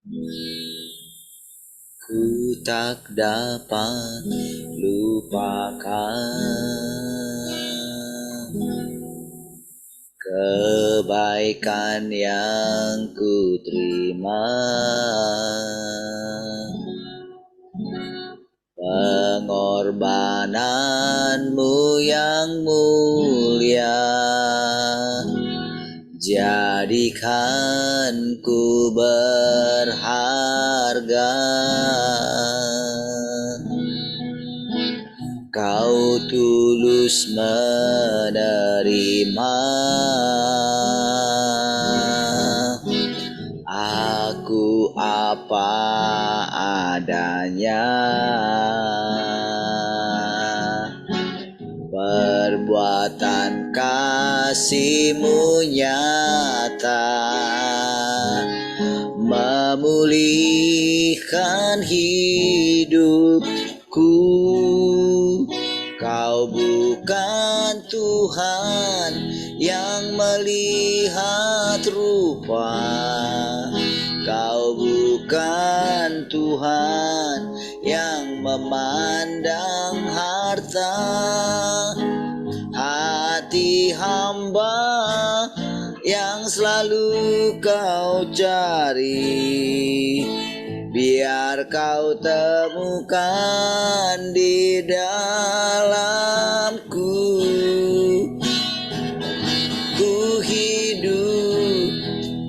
Ku tak dapat lupakan kebaikan yang ku terima, pengorbananmu yang mulia, jadikan ku berharga. Kau tulus menerima aku apa adanya, perbuatan kasih-Mu nyata, memulihkan hidupku. Kau bukan Tuhan yang melihat rupa, Kau bukan Tuhan yang memandang harta. Hati hamba yang selalu Kau cari, biar Kau temukan di dalamku. Ku hidup,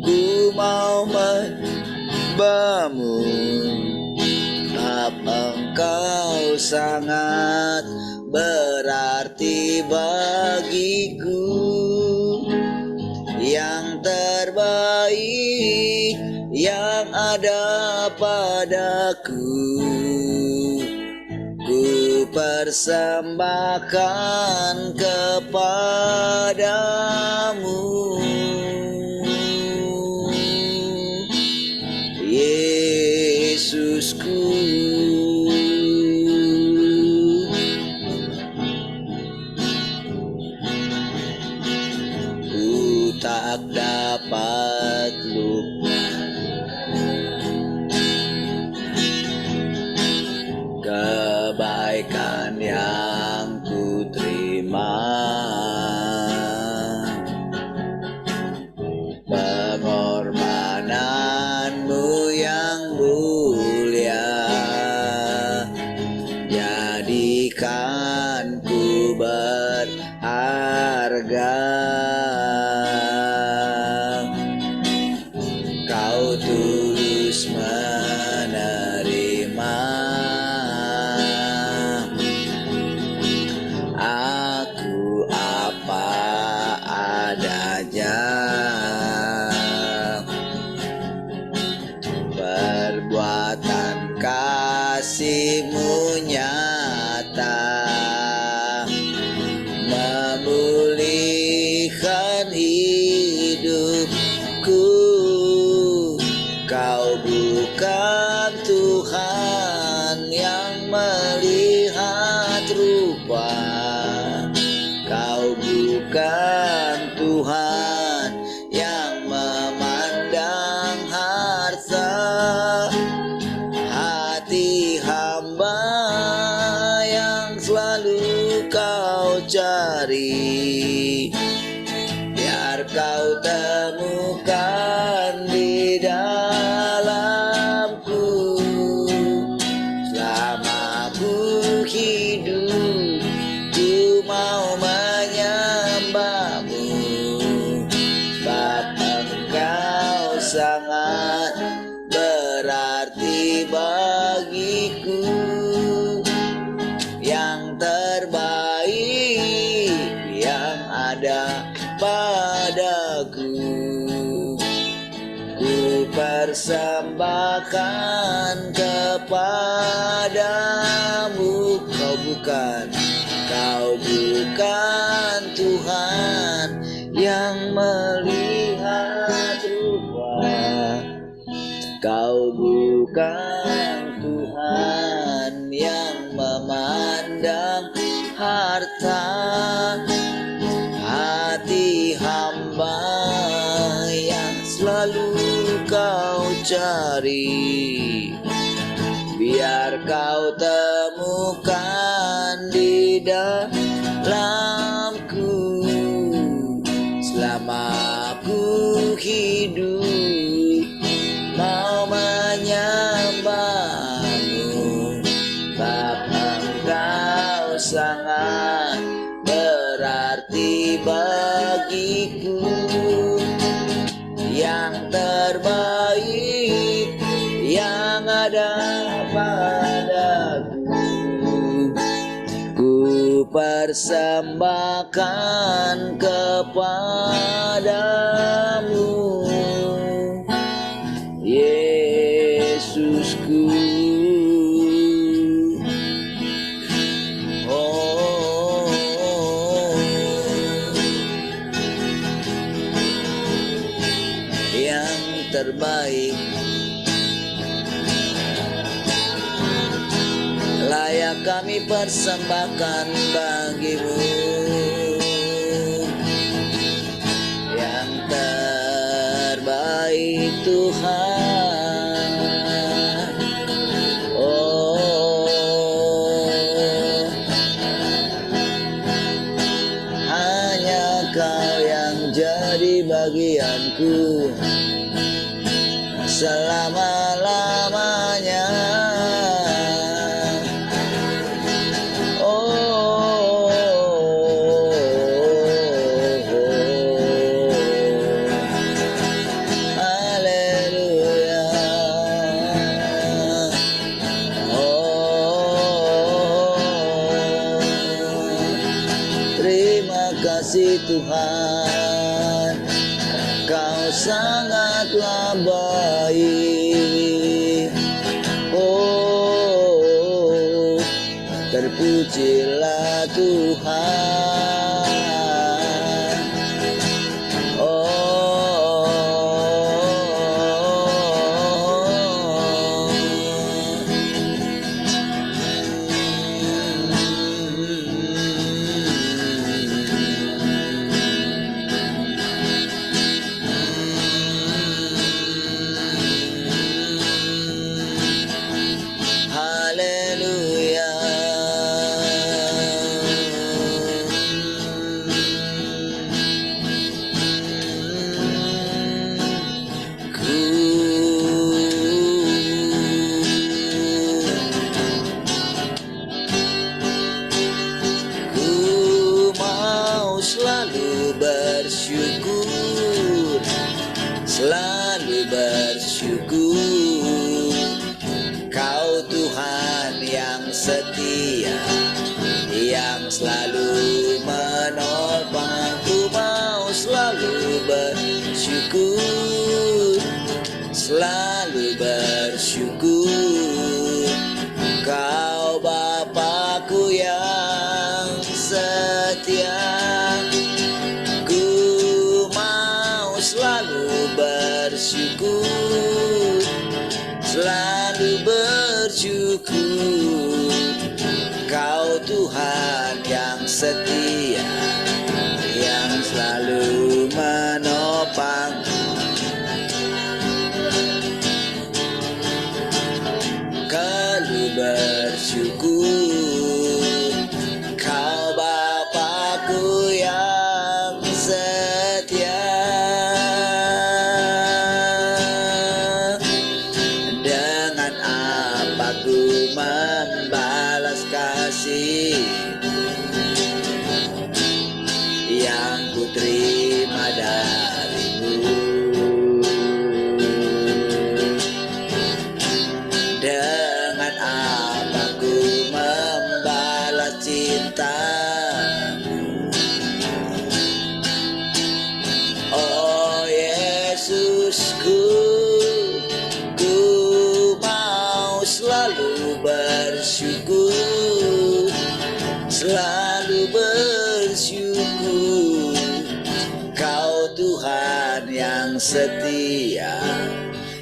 ku mau menyembah-Mu, sebab Engkau sangat berarti bagiku. Yang terbaik yang ada padaku, ku persembahkan kepadamu, Yesusku. Ku tak dapat kebaikan yang ku terima, pengorbananmu yang mulia, jadikan ku berharga. Kau tulus menerima aku apa adanya, perbuatan kasih-Mu nyata, memulihkan hidupku. Kau bukan Tuhan yang melihat rupa, Kau bukan Tuhan yang memandang harta. Hati hamba yang selalu Kau cari, biar Kau temukan di dalamku. Selama ku hidup, ku mau menyembah-Mu, sebab Engkau sangat berarti bagiku. Yang terbaik yang ada padaku, ku persembahkan kepadamu. Kau bukan Tuhan yang melihat rupa, Kau bukan Tuhan yang memandang harta. Hati hamba yang selalu kau cari, biar kau temukan di dalamku. Selama aku hidup mau menyembahmu, Bapa Engkau sangat berarti bagiku. Yang terbaik yang ada padaku, ku persembahkan kepadamu, Yesusku. Yang terbaik layak kami persembahkan bagimu. Yang terbaik Tuhan, oh, hanya Kau yang jadi bagianku selama-lamanya. Oh, haleluya. Oh, terima kasih Tuhan, Kau sangatlah baik. Oh, terpujilah Tuhan. Oh, haleluya. Ku mau selalu bersyukur, selalu bersyukur. Kau Tuhan yang setia, yang selalu menopang. Ku mau selalu bersyukur, selalu bersyukur. Kau Bapakku yang setia. Ku mau selalu bersyukur, selalu bersyukur. Kau Tuhan yang setia, yang selalu menopang. Kalau bersyukur, Kau Bapakku yang setia. Dengan apa ku membalas kasih yang ku terima darimu? Dengan apa ku membalas cintamu? Oh Yesusku, ku mau selalu bersyukur, selalu bersyukur. Kau Tuhan yang setia,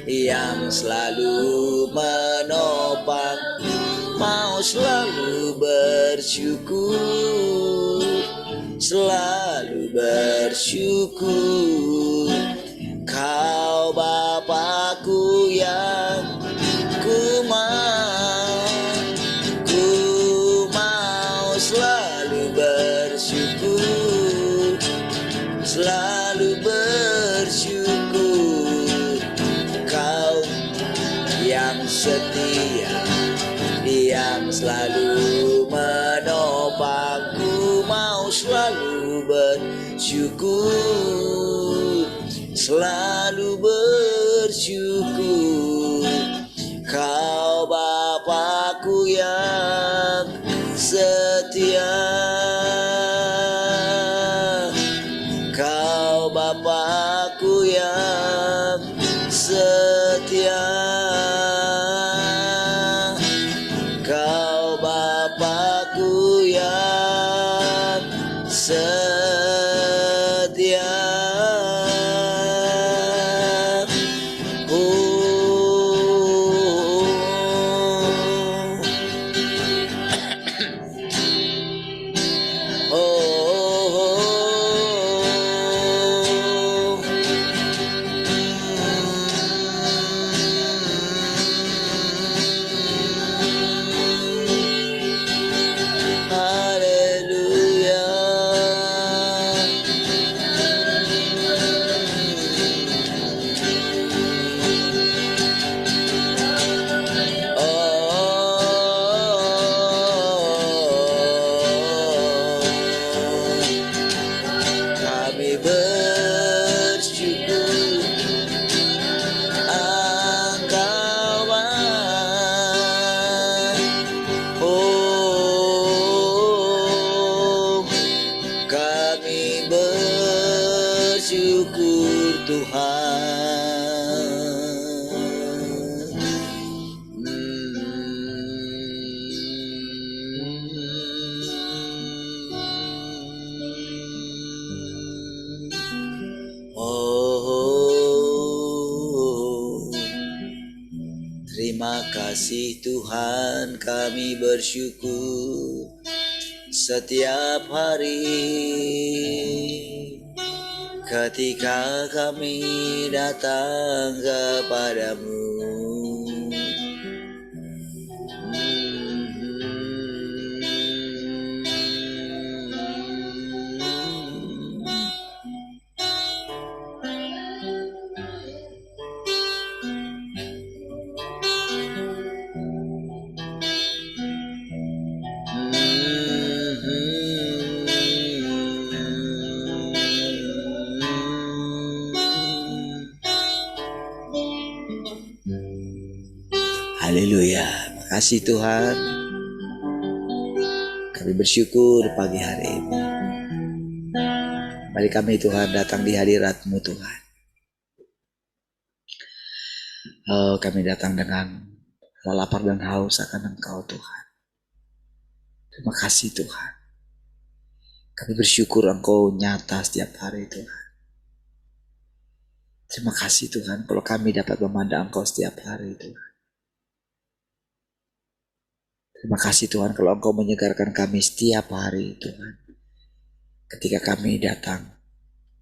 yang selalu menopang. Mau selalu bersyukur, selalu bersyukur. Kau Bapa setia yang selalu menopangku, mau selalu bersyukur, selalu bersyukur. Kau Bapakku yang setia, Kau Bapakku yang setia, Kau Bapakku yang setia. Terima kasih Tuhan, kami bersyukur setiap hari ketika kami datang kepadamu. Haleluya, makasih Tuhan. Kami bersyukur pagi hari ini. Mari kami Tuhan datang di hadirat-Mu Tuhan. Oh, kami datang dengan lapar dan haus akan Engkau Tuhan. Terima kasih Tuhan. Kami bersyukur Engkau nyata setiap hari Tuhan. Terima kasih Tuhan kalau kami dapat memandang Engkau setiap hari Tuhan. Terima kasih Tuhan kalau Engkau menyegarkan kami setiap hari Tuhan. Ketika kami datang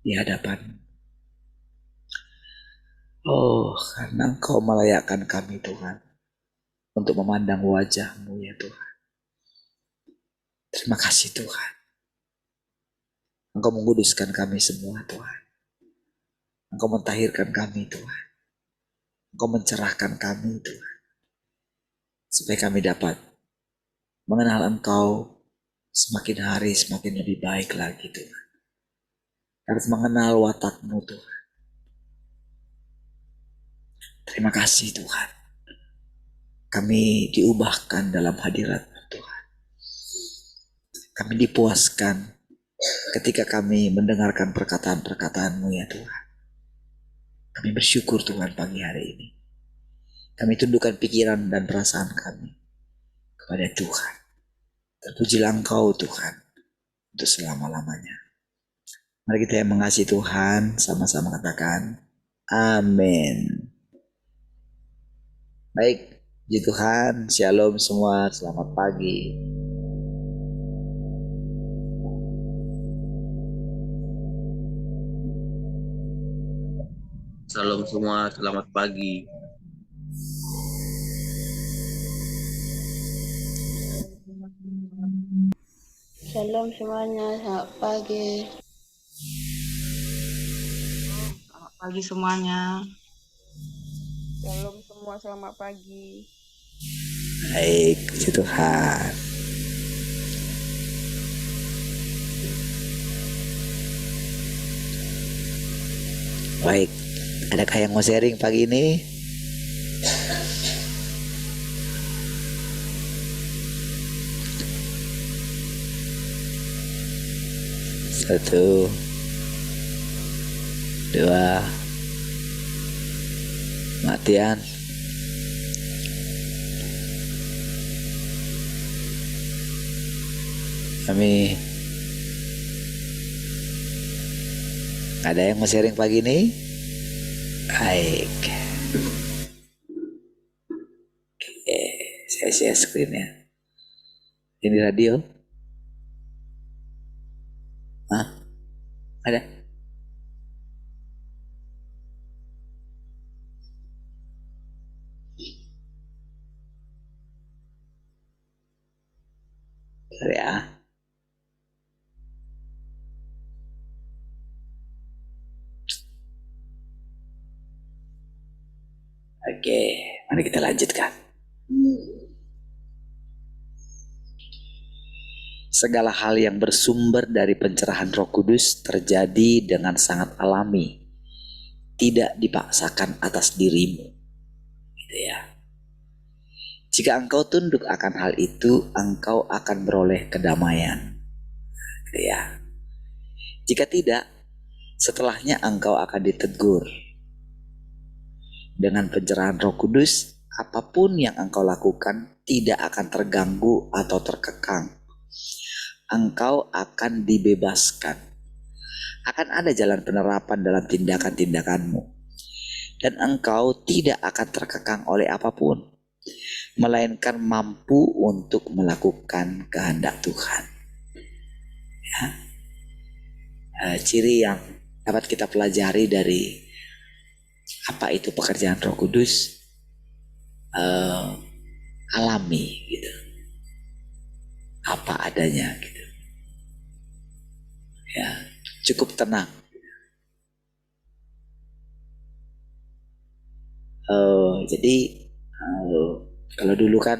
di hadapan. Oh, karena Engkau melayakkan kami Tuhan untuk memandang wajah-Mu ya Tuhan. Terima kasih Tuhan. Engkau menguduskan kami semua Tuhan. Engkau mentahirkan kami Tuhan. Engkau mencerahkan kami Tuhan. Supaya kami dapat mengenal Engkau semakin hari semakin lebih baik lagi Tuhan. Harus mengenal watak-Mu Tuhan. Terima kasih Tuhan. Kami diubahkan dalam hadirat-Mu Tuhan. Kami dipuaskan ketika kami mendengarkan perkataan-perkataan-Mu ya Tuhan. Kami bersyukur Tuhan pagi hari ini. Kami tundukkan pikiran dan perasaan kami kepada Tuhan. Terpujilah Engkau Tuhan untuk selama-lamanya. Mari kita yang mengasihi Tuhan sama-sama katakan amin. Baik, puji Tuhan, shalom semua, selamat pagi. Salam semua, selamat pagi. Shalom semuanya, selamat pagi. Selamat pagi semuanya. Shalom semuanya. semua selamat pagi. Baik, puji Tuhan. Baik, adakah yang mau sharing pagi ini? Satu, dua, Matian. Kami ada yang mau sharing pagi ini? Baik. Oke, saya share screen-nya. Ini radio? Hah? Ada? Bentar ya. Oke, mari kita lanjutkan. Segala hal yang bersumber dari pencerahan Roh Kudus terjadi dengan sangat alami, tidak dipaksakan atas dirimu. Gitu ya. Jika engkau tunduk akan hal itu, engkau akan beroleh kedamaian. Gitu ya. Jika tidak, setelahnya engkau akan ditegur. Dengan pencerahan Roh Kudus, apapun yang engkau lakukan tidak akan terganggu atau terkekang. Engkau akan dibebaskan. Akan ada jalan penerapan dalam tindakan-tindakanmu. Dan engkau tidak akan terkekang oleh apapun, melainkan mampu untuk melakukan kehendak Tuhan. Ya. Ciri yang dapat kita pelajari dari apa itu pekerjaan Roh Kudus, alami gitu, apa adanya gitu. Ya, cukup tenang. Jadi kalau dulu kan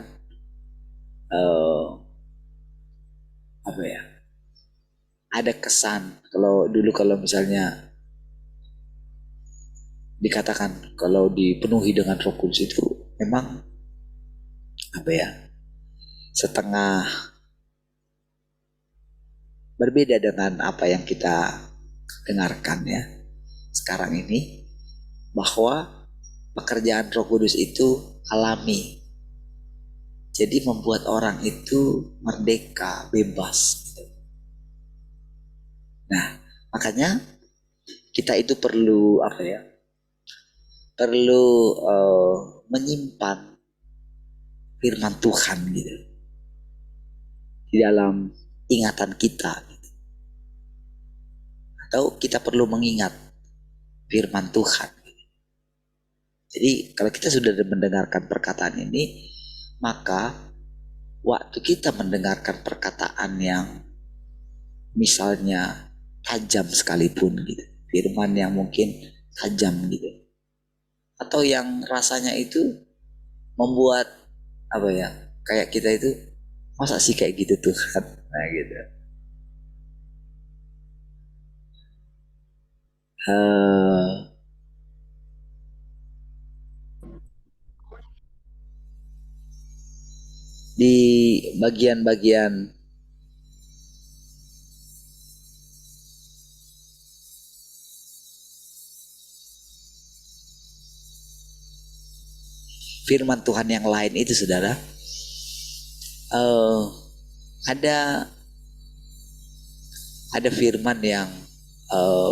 apa ya? Ada kesan kalau dulu kalau misalnya dikatakan kalau dipenuhi dengan Roh Kudus itu memang apa ya? Setengah berbeda dengan apa yang kita dengarkan ya sekarang ini, bahwa pekerjaan Roh Kudus itu alami. Jadi membuat orang itu merdeka, bebas. Nah, makanya kita itu perlu apa ya? Perlu menyimpan firman Tuhan gitu di dalam ingatan kita. Gitu. Atau kita perlu mengingat firman Tuhan. Jadi kalau kita sudah mendengarkan perkataan ini, maka waktu kita mendengarkan perkataan yang misalnya tajam sekalipun gitu, firman yang mungkin tajam gitu, atau yang rasanya itu membuat apa ya, kayak kita itu masa sih kayak gitu Tuhan, nah gitu. Di bagian-bagian firman Tuhan yang lain itu saudara, ada firman yang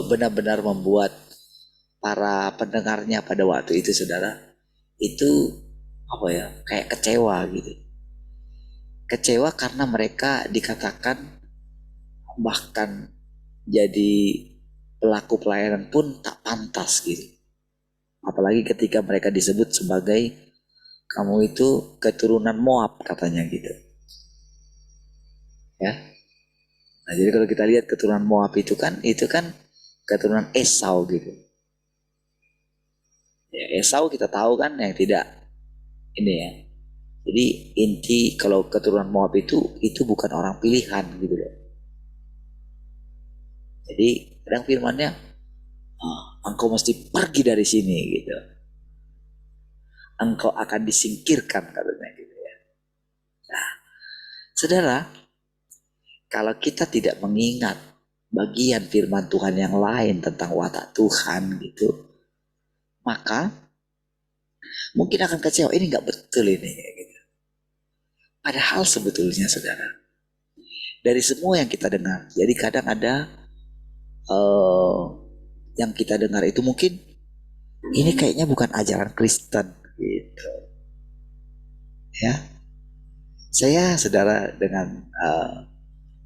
benar-benar membuat para pendengarnya pada waktu itu saudara itu apa ya, kayak kecewa gitu. Kecewa karena mereka dikatakan bahkan jadi pelaku pelayanan pun tak pantas gitu. Apalagi ketika mereka disebut sebagai kamu itu keturunan Moab katanya gitu. Ya. Nah, jadi kalau kita lihat keturunan Moab itu kan keturunan Esau gitu. Ya, Esau kita tahu kan yang tidak Ini ya. Jadi inti kalau keturunan Moab itu bukan orang pilihan gitu loh. Jadi kadang firmannya, engkau mesti pergi dari sini gitu. Engkau akan disingkirkan katanya gitu ya. Nah, saudara, kalau kita tidak mengingat bagian firman Tuhan yang lain tentang watak Tuhan gitu, maka mungkin akan kecewa, ini nggak betul ini gitu. Padahal sebetulnya saudara, dari semua yang kita dengar, jadi kadang ada yang kita dengar itu mungkin ini kayaknya bukan ajaran Kristen gitu ya. Saya saudara dengan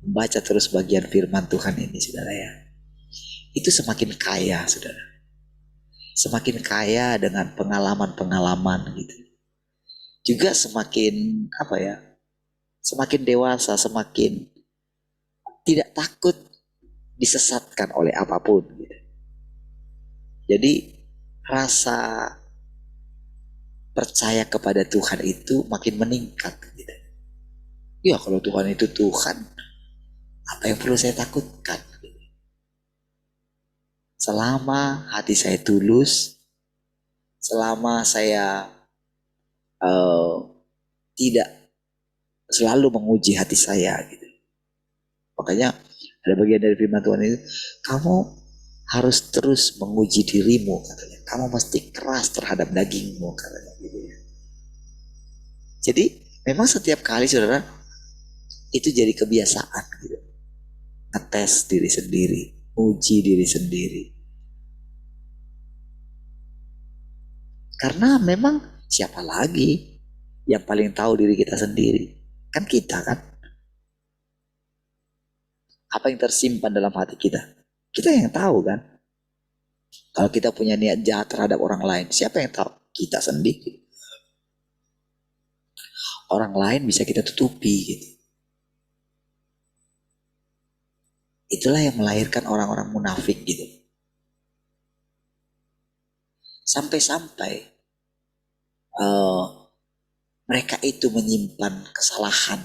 membaca terus bagian firman Tuhan ini saudara ya, itu semakin kaya saudara, semakin kaya dengan pengalaman-pengalaman gitu, juga semakin apa ya, semakin dewasa, semakin tidak takut disesatkan oleh apapun gitu. Jadi rasa percaya kepada Tuhan itu makin meningkat gitu. Ya kalau Tuhan itu Tuhan, apa yang perlu saya takutkan? Selama hati saya tulus, selama saya tidak selalu menguji hati saya gitu. Makanya ada bagian dari firman Tuhan itu, kamu harus terus menguji dirimu katanya. Kamu mesti keras terhadap dagingmu katanya gitu ya. Jadi memang setiap kali saudara itu jadi kebiasaan gitu. Ngetes diri sendiri, uji diri sendiri. Karena memang siapa lagi yang paling tahu diri kita sendiri? Kan kita kan. Apa yang tersimpan dalam hati kita? Kita yang tahu kan. Kalau kita punya niat jahat terhadap orang lain, siapa yang tahu? Kita sendiri. Orang lain bisa kita tutupi gitu. Itulah yang melahirkan orang-orang munafik gitu. Sampai-sampai mereka itu menyimpan kesalahan.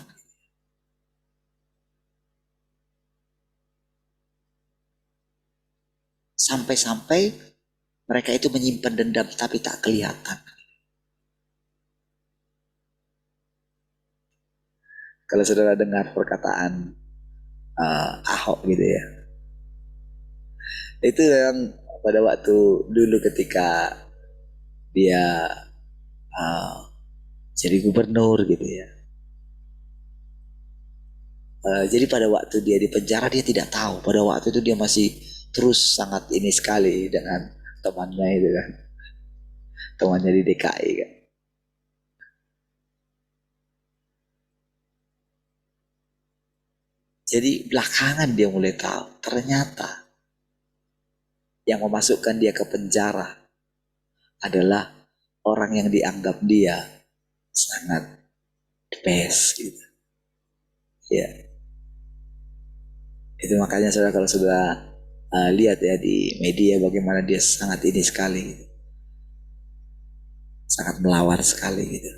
Sampai-sampai mereka itu menyimpan dendam tapi tak kelihatan. Kalau saudara dengar perkataan Ahok gitu ya, itu yang pada waktu dulu ketika dia jadi gubernur gitu ya. Jadi pada waktu dia di penjara dia tidak tahu. Pada waktu itu dia masih terus sangat ini sekali dengan temannya itu kan. Temannya di DKI kan. Jadi belakangan dia mulai tahu. Ternyata yang memasukkan dia ke penjara adalah orang yang dianggap dia sangat the best gitu. Ya. Itu makanya saudara kalau sudah lihat ya di media bagaimana dia sangat ini sekali gitu. Sangat melawar sekali gitu.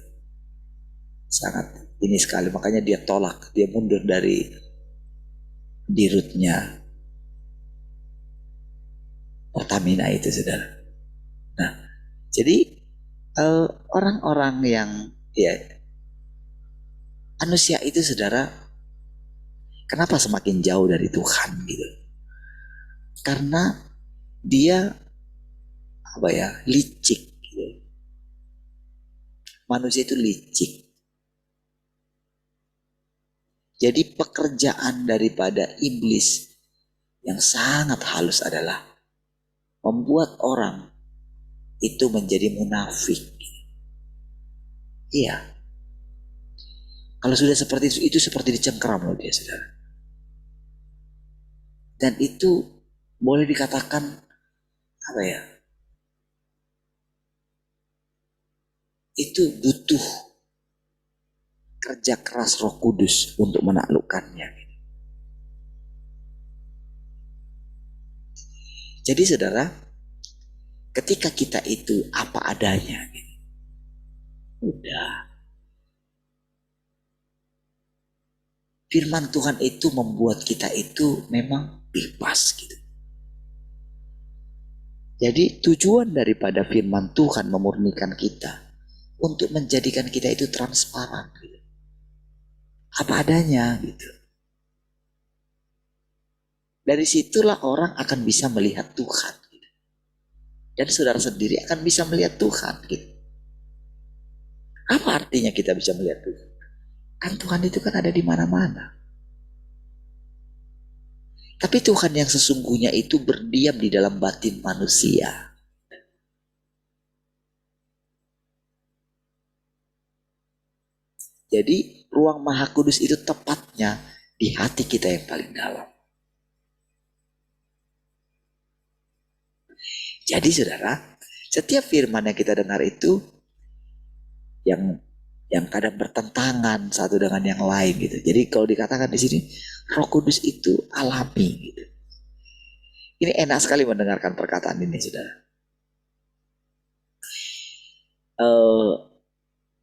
Sangat ini sekali, makanya dia tolak, dia mundur dari dirutnya Pertamina itu saudara. Nah, jadi orang-orang yang ya manusia itu saudara, kenapa semakin jauh dari Tuhan gitu? Karena dia apa ya, licik gitu. Manusia itu licik. Jadi pekerjaan daripada iblis yang sangat halus adalah membuat orang itu menjadi munafik. Iya. Kalau sudah seperti itu seperti dicengkeram loh dia saudara. Dan itu boleh dikatakan apa ya? Itu butuh kerja keras Roh Kudus untuk menaklukkannya. Jadi saudara, ketika kita itu apa adanya, Udah. Firman Tuhan itu membuat kita itu memang bebas gitu. Jadi tujuan daripada firman Tuhan memurnikan kita untuk menjadikan kita itu transparan gitu. Apa adanya gitu. Dari situlah orang akan bisa melihat Tuhan gitu. Dan saudara sendiri akan bisa melihat Tuhan gitu. Apa artinya kita bisa melihat Tuhan? Kan Tuhan itu kan ada di mana-mana. Tapi Tuhan yang sesungguhnya itu berdiam di dalam batin manusia. Jadi ruang Maha Kudus itu tepatnya di hati kita yang paling dalam. Jadi saudara, setiap firman yang kita dengar itu yang kadang bertentangan satu dengan yang lain gitu. Jadi kalau dikatakan di sini Roh Kudus itu alami gitu. Ini enak sekali mendengarkan perkataan ini, saudara.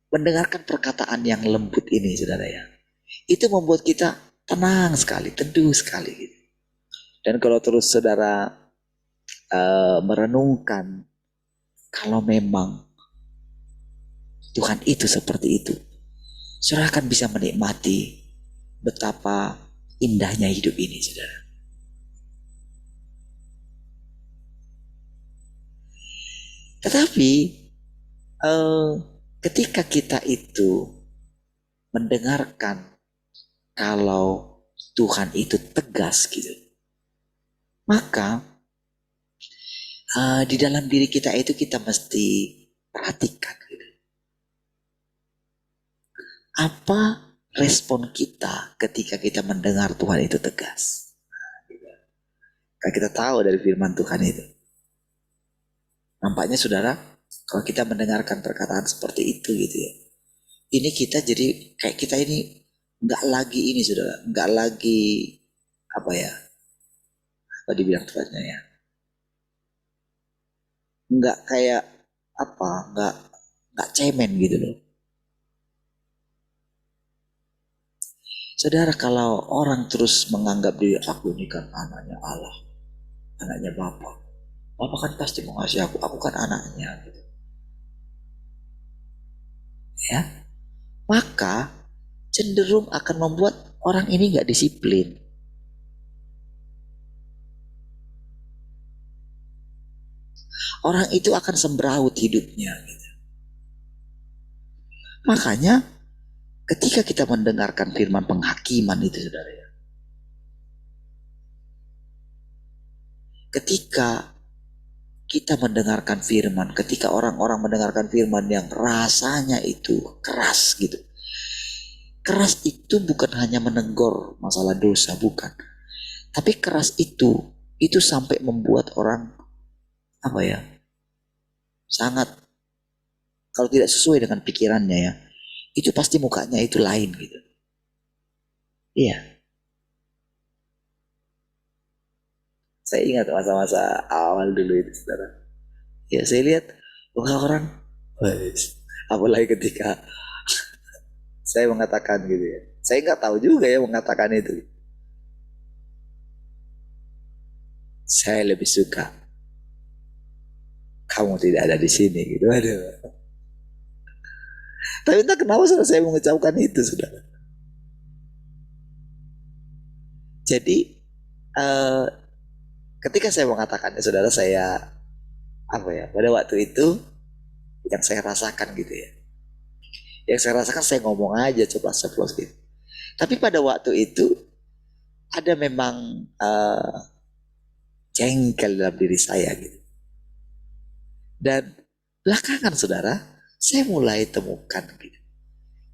Mendengarkan perkataan yang lembut ini, saudara ya, itu membuat kita tenang sekali, teduh sekali gitu. Dan kalau terus saudara merenungkan, kalau memang Tuhan itu seperti itu, saudara akan bisa menikmati betapa indahnya hidup ini, saudara. Tetapi ketika kita itu mendengarkan kalau Tuhan itu tegas gitu, maka di dalam diri kita itu kita mesti perhatikan gitu. Apa respon kita ketika kita mendengar Tuhan itu tegas? Nah, kita tahu dari firman Tuhan itu. Nampaknya saudara, kalau kita mendengarkan perkataan seperti itu gitu ya, ini kita jadi kayak kita ini nggak lagi ini saudara, nggak lagi apa ya, apa dibilang tepatnya ya, nggak kayak apa, nggak cemen gitu loh. Saudara, kalau orang terus menganggap diri aku ini kan anaknya Allah, anaknya Bapa, Bapa kan pasti mengasihi aku kan anaknya gitu. Ya, maka cenderung akan membuat orang ini nggak disiplin. Orang itu akan sembraut hidupnya gitu. Makanya ketika kita mendengarkan firman penghakiman itu saudara ya, ketika kita mendengarkan firman, ketika orang-orang mendengarkan firman yang rasanya itu keras gitu. Keras itu bukan hanya menegur masalah dosa, bukan. Tapi keras itu sampai membuat orang apa ya, sangat, kalau tidak sesuai dengan pikirannya ya, itu pasti mukanya itu lain gitu. Iya. Saya ingat masa-masa awal dulu itu saudara. Ya saya lihat muka orang, apalagi ketika saya mengatakan gitu ya. Saya nggak tahu juga ya mengatakan itu. Saya lebih suka kamu tidak ada di sini gitu. Aduh. Tapi entah kenapa saya mengucapkan itu saudara. Jadi ketika saya mengatakannya saudara, saya apa ya, pada waktu itu yang saya rasakan gitu ya, yang saya rasakan saya ngomong aja ceplos-ceplos gitu. Tapi pada waktu itu ada memang jengkel dalam diri saya gitu. Dan belakangan saudara, saya mulai temukan gitu,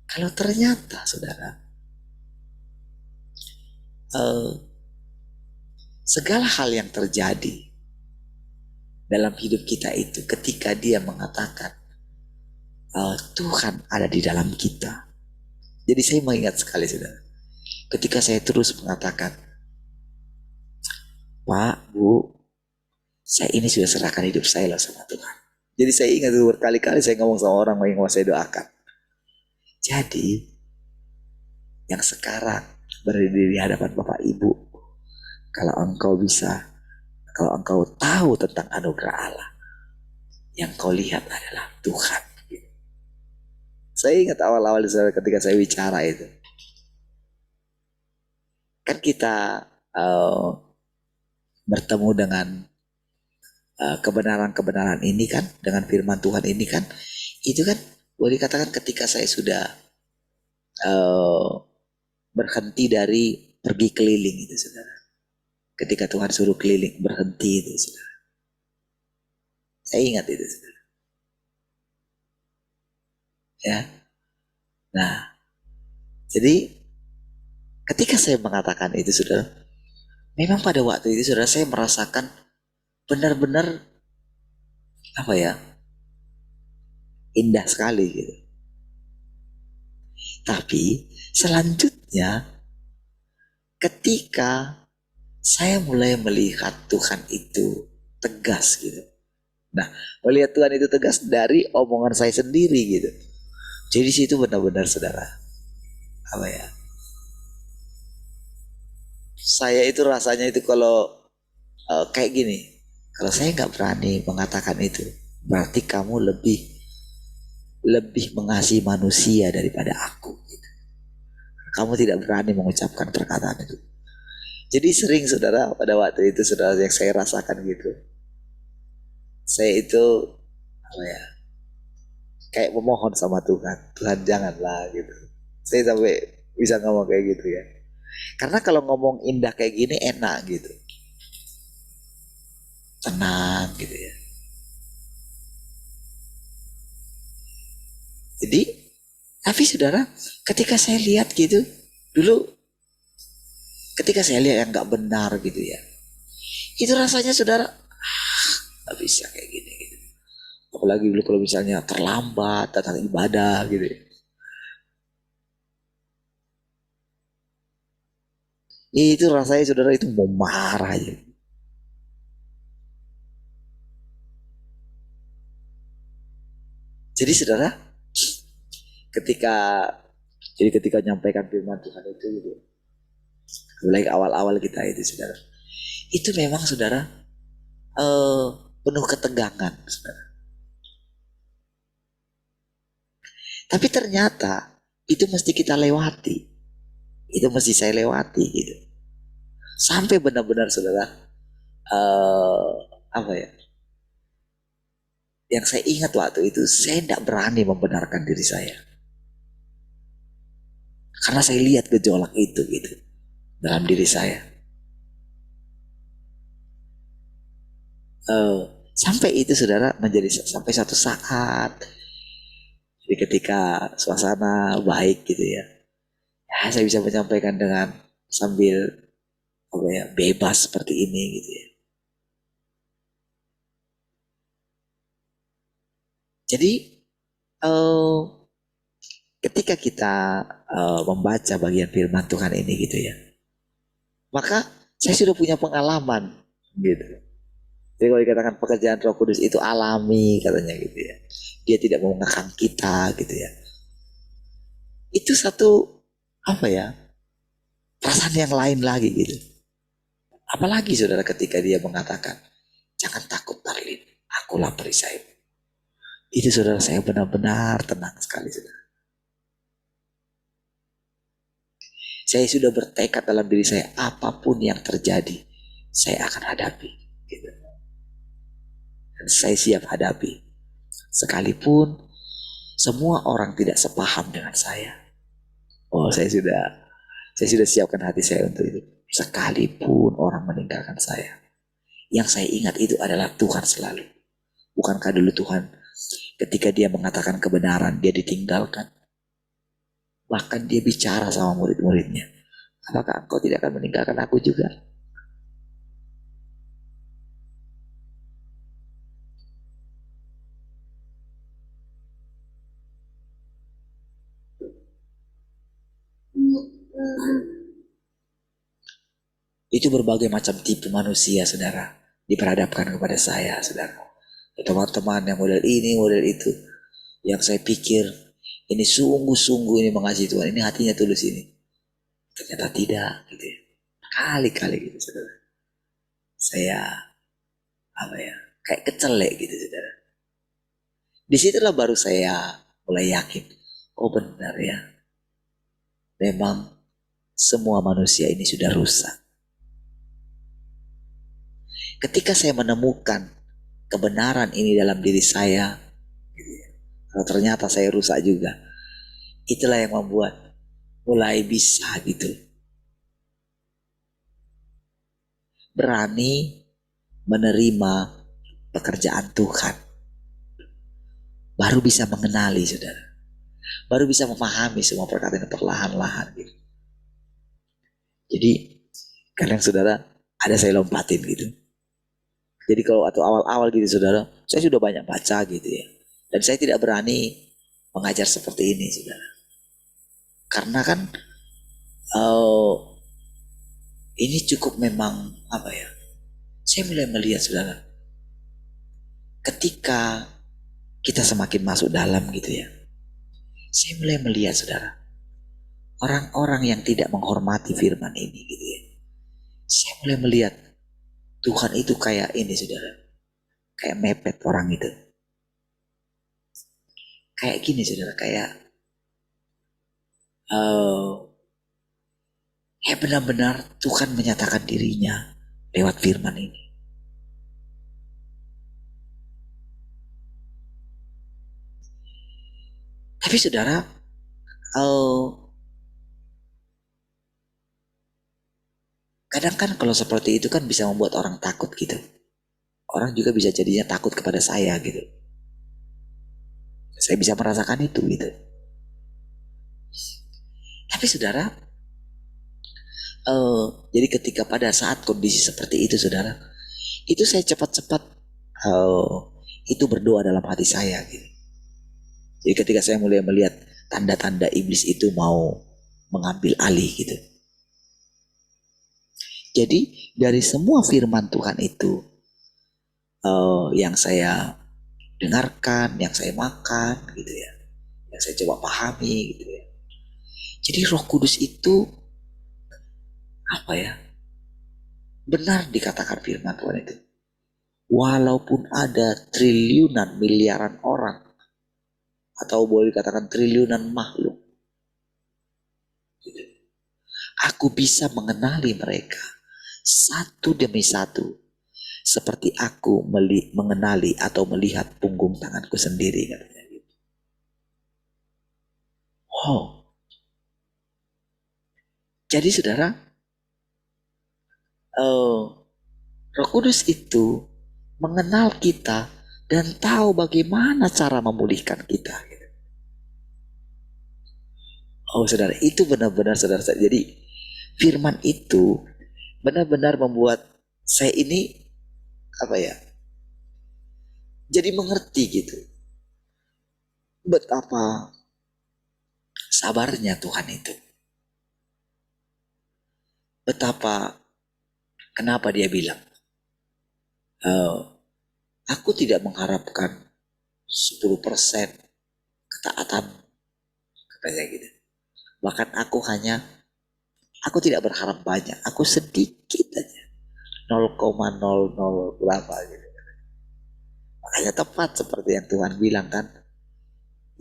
kalau ternyata saudara segala hal yang terjadi dalam hidup kita itu ketika dia mengatakan Tuhan ada di dalam kita. Jadi saya mengingat sekali saudara, ketika saya terus mengatakan, Pak, Bu, saya ini sudah serahkan hidup saya loh sama Tuhan. Jadi saya ingat berkali-kali saya ngomong sama orang yang mau saya doakan. Jadi yang sekarang berdiri di hadapan Bapak Ibu, kalau engkau tahu tentang anugerah Allah, yang kau lihat adalah Tuhan. Saya ingat awal-awal ketika saya bicara itu, kan kita bertemu dengan kebenaran-kebenaran ini kan, dengan firman Tuhan ini kan, itu kan boleh dikatakan ketika saya sudah berhenti dari pergi keliling itu, saudara. Ketika Tuhan suruh keliling, berhenti itu, saudara. Saya ingat itu, saudara. Ya. Nah, jadi ketika saya mengatakan itu, saudara, memang pada waktu itu, saudara, saya merasakan benar-benar indah sekali gitu. Tapi selanjutnya ketika saya mulai melihat Tuhan itu tegas gitu. Nah, melihat Tuhan itu tegas dari omongan saya sendiri gitu. Jadi situ benar-benar, saudara, saya itu rasanya itu kalau kayak gini, kalau saya nggak berani mengatakan itu, berarti kamu lebih mengasihi manusia daripada aku gitu. Kamu tidak berani mengucapkan perkataan itu. Jadi sering, saudara, pada waktu itu, saudara, yang saya rasakan gitu, saya itu kayak memohon sama Tuhan, Tuhan janganlah gitu. Saya sampai bisa ngomong kayak gitu ya. Karena kalau ngomong indah kayak gini enak gitu, tenang gitu ya. Jadi, tapi saudara, ketika saya lihat gitu, dulu ketika saya lihat yang nggak benar gitu ya, itu rasanya, saudara, nggak bisa kayak gini gitu. Apalagi dulu kalau misalnya terlambat datang ibadah gitu ya. Itu rasanya, saudara, itu mau marah aja. Jadi, saudara, ketika nyampaikan firman Tuhan itu gitu, mulai awal-awal kita itu, saudara, itu memang, saudara, penuh ketegangan, saudara. Tapi ternyata itu mesti kita lewati, itu mesti saya lewati gitu, sampai benar-benar, saudara, yang saya ingat waktu itu, saya tidak berani membenarkan diri saya, karena saya lihat gejolak itu gitu dalam diri saya. Sampai itu, saudara, menjadi sampai satu saat, jadi ketika suasana baik gitu ya, saya bisa menyampaikan dengan sambil bebas seperti ini gitu ya. Jadi ketika kita membaca bagian firman Tuhan ini gitu ya, maka saya sudah punya pengalaman gitu. Jadi kalau dikatakan pekerjaan Roh Kudus itu alami katanya gitu ya, dia tidak mau mengekang kita gitu ya. Itu satu perasaan yang lain lagi gitu. Apalagi, saudara, ketika dia mengatakan, jangan takut Darlin, akulah perisai. Itu, saudara, saya benar-benar tenang sekali, saudara. Saya sudah bertekad dalam diri saya, apapun yang terjadi, saya akan hadapi gitu. Dan saya siap hadapi, sekalipun semua orang tidak sepaham dengan saya. Saya sudah siapkan hati saya untuk itu. Sekalipun orang meninggalkan saya, yang saya ingat itu adalah Tuhan selalu. Bukankah dulu Tuhan ketika dia mengatakan kebenaran, dia ditinggalkan? Bahkan dia bicara sama murid-muridnya, apakah engkau tidak akan meninggalkan aku juga? Itu berbagai macam tipe manusia, saudara, diperhadapkan kepada saya, saudara. Teman-teman yang model ini, model itu, yang saya pikir Ini sungguh-sungguh ini mengasihi Tuhan, ini hatinya tulus ini. Ternyata tidak gitu ya. Kali-kali gitu saudara. Saya kayak kecelek gitu saudara. Disitulah baru saya mulai yakin, oh benar ya, memang semua manusia ini sudah rusak. Ketika saya menemukan kebenaran ini dalam diri saya, gitu ya, kalau ternyata saya rusak juga, itulah yang membuat mulai bisa gitu berani menerima pekerjaan Tuhan. Baru bisa mengenali saudara, baru bisa memahami semua perkataan perlahan-lahan gitu. Jadi kadang saudara ada saya lompatin gitu. Jadi kalau atau awal-awal gitu saudara, saya sudah banyak baca gitu ya. Dan saya tidak berani mengajar seperti ini saudara. Karena kan ini cukup memang saya mulai melihat saudara, ketika kita semakin masuk dalam gitu ya, saya mulai melihat saudara, orang-orang yang tidak menghormati firman ini gitu ya. Saya mulai melihat Tuhan itu kayak ini saudara, kayak mepet orang itu. Kayak gini saudara, kayak benar-benar Tuhan menyatakan dirinya lewat firman ini. Tapi saudara, kadang kan kalau seperti itu kan bisa membuat orang takut gitu. Orang juga bisa jadinya takut kepada saya gitu. Saya bisa merasakan itu gitu. Tapi saudara, jadi ketika pada saat kondisi seperti itu saudara, itu saya cepat-cepat itu berdoa dalam hati saya gitu. Jadi ketika saya mulai melihat tanda-tanda iblis itu mau mengambil alih gitu. Jadi dari semua firman Tuhan itu yang saya dengarkan, yang saya makan gitu ya, yang saya coba pahami gitu ya. Jadi Roh Kudus itu benar dikatakan firman Tuhan itu. Walaupun ada triliunan miliaran orang, atau boleh dikatakan triliunan makhluk, aku bisa mengenali mereka satu demi satu, seperti aku mengenali atau melihat punggung tanganku sendiri katanya gitu. Oh, jadi saudara, Roh Kudus itu mengenal kita dan tahu bagaimana cara memulihkan kita. Oh saudara, itu benar-benar saudara. Jadi firman itu benar-benar membuat saya ini jadi mengerti gitu betapa sabarnya Tuhan itu. Betapa kenapa dia bilang, aku tidak mengharapkan 10% ketaatan, katanya gitu. Bahkan aku tidak berharap banyak, aku sedikit aja, 0,00 berapa gitu. Makanya tepat seperti yang Tuhan bilang kan,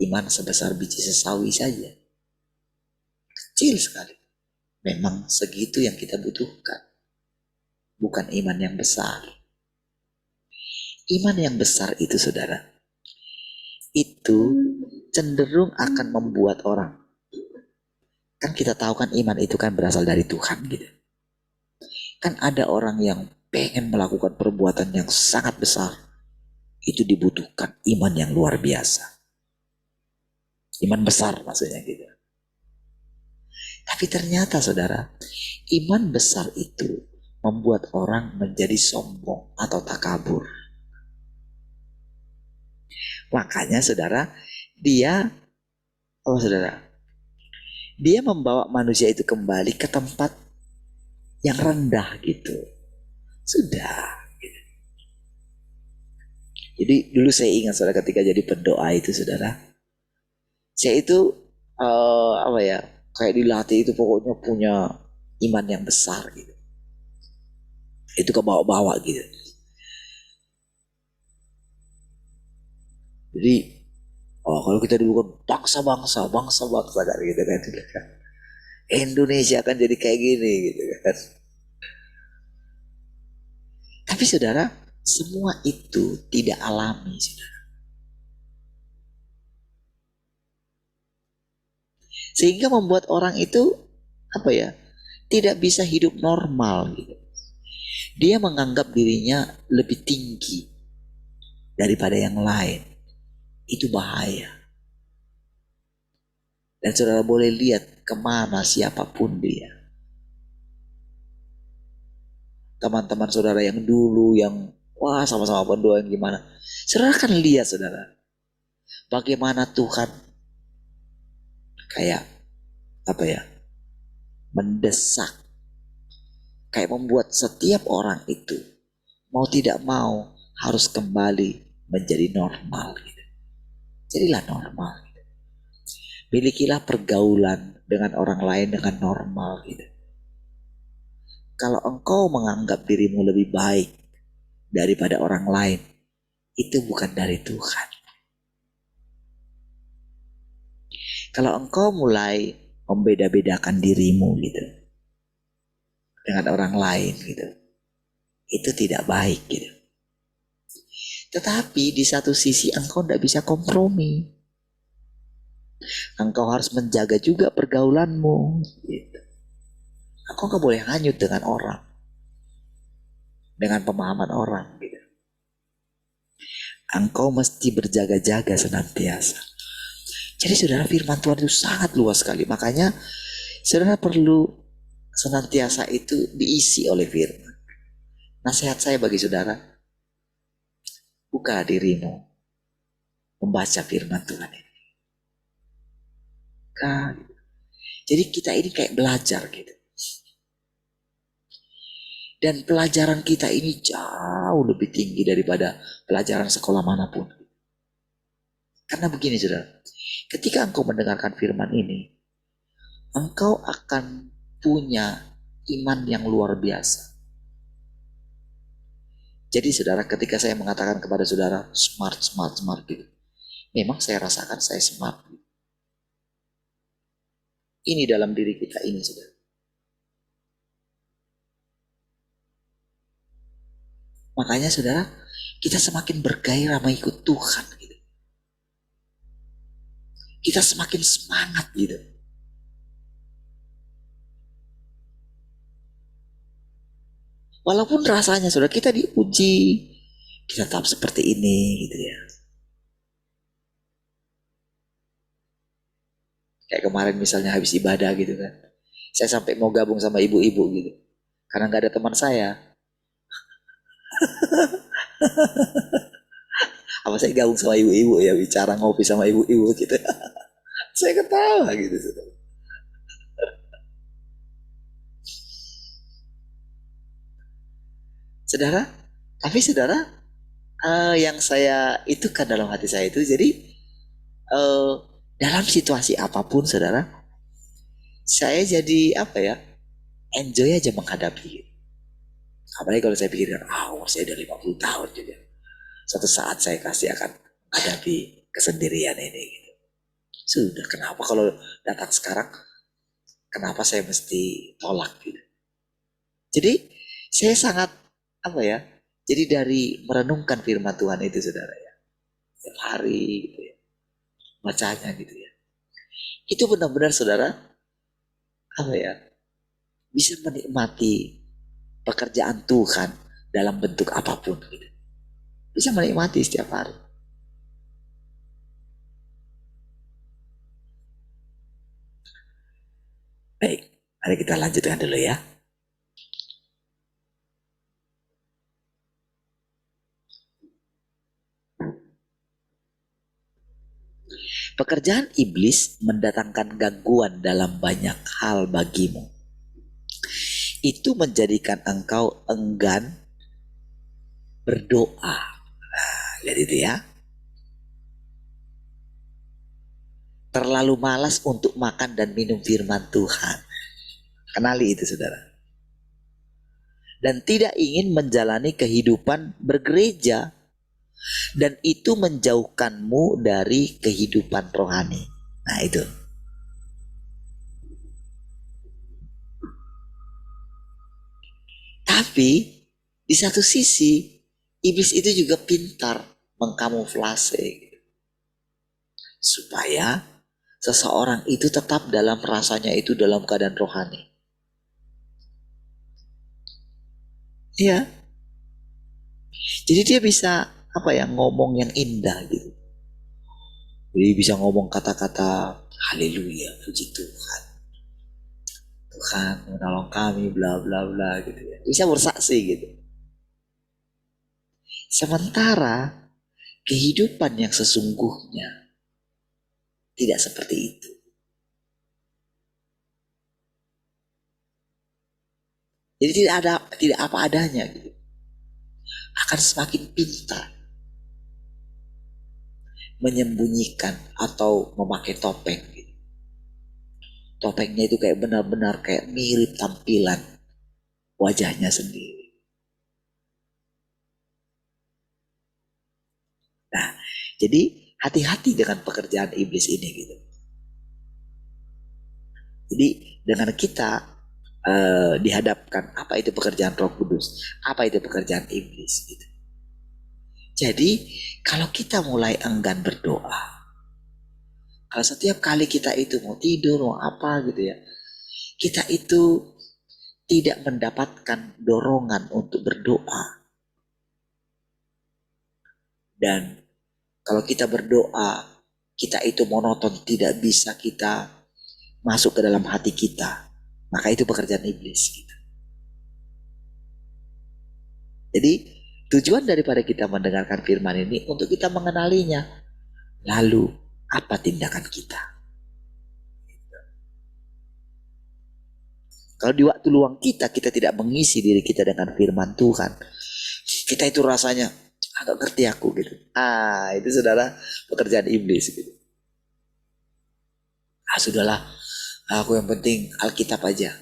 iman sebesar biji sesawi saja, kecil sekali. Memang segitu yang kita butuhkan, bukan iman yang besar. Iman yang besar itu saudara, itu cenderung akan membuat orang, kan kita tahu kan iman itu kan berasal dari Tuhan gitu. Kan ada orang yang pengen melakukan perbuatan yang sangat besar, itu dibutuhkan iman yang luar biasa. Iman besar maksudnya gitu. Tapi ternyata saudara, iman besar itu membuat orang menjadi sombong atau takabur. Makanya saudara, dia membawa manusia itu kembali ke tempat yang rendah gitu. Sudah. Jadi dulu saya ingat saudara, ketika jadi pendoa itu saudara, Saya itu apa ya, kayak dilatih itu pokoknya punya iman yang besar gitu. Itu ke bawah-bawah gitu. Jadi kalau kita dulu kan bangsa-bangsa kan gitu kan. Indonesia akan jadi kayak gini gitu kan. Tapi saudara, semua itu tidak alami, saudara. Sehingga membuat orang itu apa ya, tidak bisa hidup normal gitu. Dia menganggap dirinya lebih tinggi daripada yang lain. Itu bahaya. Dan saudara boleh lihat kemana siapapun dia. Teman-teman saudara yang dulu yang wah sama-sama berdoa yang gimana. Saudara kan lihat saudara. Bagaimana Tuhan kayak apa ya, mendesak, kayak membuat setiap orang itu mau tidak mau harus kembali menjadi normal gitu. Jadilah normal gitu. Milikilah pergaulan dengan orang lain dengan normal gitu. Kalau engkau menganggap dirimu lebih baik daripada orang lain, itu bukan dari Tuhan. Kalau engkau mulai membeda-bedakan dirimu gitu dengan orang lain gitu, itu tidak baik gitu. Tetapi di satu sisi engkau tidak bisa kompromi. Engkau harus menjaga juga pergaulanmu gitu. Engkau gak boleh hanyut dengan orang, dengan pemahaman orang gitu. Engkau mesti berjaga-jaga senantiasa. Jadi saudara, firman Tuhan itu sangat luas sekali. Makanya saudara perlu senantiasa itu diisi oleh firman. Nasihat saya bagi saudara, buka dirimu membaca firman Tuhan ini. Jadi kita ini kayak belajar gitu. Dan pelajaran kita ini jauh lebih tinggi daripada pelajaran sekolah manapun. Karena begini saudara, ketika engkau mendengarkan firman ini, engkau akan punya iman yang luar biasa. Jadi saudara, ketika saya mengatakan kepada saudara smart gitu, memang saya rasakan saya smart. Ini dalam diri kita ini saudara. Makanya saudara, kita semakin bergairah mengikut Tuhan gitu. Kita semakin semangat gitu. Walaupun rasanya saudara kita diuji, kita tetap seperti ini gitu ya. Kayak kemarin misalnya habis ibadah gitu kan. Saya sampai mau gabung sama ibu-ibu gitu. Karena gak ada teman saya. Apa saya gabung sama ibu-ibu ya, bicara ngopi sama ibu-ibu gitu. Saya ketawa gitu saudara. Saudara, tapi saudara, yang saya itu kan dalam hati saya itu, jadi dalam situasi apapun saudara, saya jadi apa ya, enjoy aja menghadapi. Apalagi kalau saya pikirkan, saya udah 50 tahun juga. Suatu saat saya pasti akan menghadapi kesendirian ini. Gitu. Sudah, kenapa kalau datang sekarang, kenapa saya mesti tolak gitu. Jadi saya sangat apa ya, jadi dari merenungkan firman Tuhan itu saudara ya, setiap hari gitu ya, bacanya gitu ya, itu benar-benar saudara apa ya, bisa menikmati pekerjaan Tuhan dalam bentuk apapun gitu. Bisa menikmati setiap hari. Baik, mari kita lanjutkan dulu ya. Pekerjaan iblis mendatangkan gangguan dalam banyak hal bagimu. Itu menjadikan engkau enggan berdoa. Lihat itu ya. terlalu malas untuk makan dan minum firman Tuhan. Kenali itu saudara. Dan tidak ingin menjalani kehidupan bergereja. Dan itu menjauhkanmu dari kehidupan rohani. Nah itu. Tapi di satu sisi iblis itu juga pintar mengkamuflase gitu. Supaya seseorang itu tetap dalam rasanya itu dalam keadaan rohani. Iya. Jadi dia bisa ngomong yang indah gitu. Jadi bisa ngomong kata-kata haleluya, puji Tuhan. Tuhan menolong kami bla bla bla gitu ya. Bisa bersaksi gitu. Sementara kehidupan yang sesungguhnya tidak seperti itu. Jadi tidak apa adanya gitu. Akan semakin pintar menyembunyikan atau memakai topeng gitu. Topengnya itu kayak benar-benar kayak mirip tampilan wajahnya sendiri. Nah, jadi hati-hati dengan pekerjaan iblis ini gitu. Jadi dengan kita dihadapkan apa itu pekerjaan Roh Kudus, apa itu pekerjaan iblis gitu. Jadi kalau kita mulai enggan berdoa, kalau setiap kali kita itu mau tidur mau apa gitu ya, kita itu tidak mendapatkan dorongan untuk berdoa. Dan kalau kita berdoa, kita itu monoton, tidak bisa kita masuk ke dalam hati kita, maka itu pekerjaan iblis gitu. Jadi tujuan daripada kita mendengarkan firman ini untuk kita mengenalinya. Lalu apa tindakan kita? Kalau di waktu luang kita tidak mengisi diri kita dengan firman Tuhan, kita itu rasanya agak ngerti aku gitu. Itu saudara pekerjaan iblis gitu. Sudahlah, aku yang penting Alkitab aja.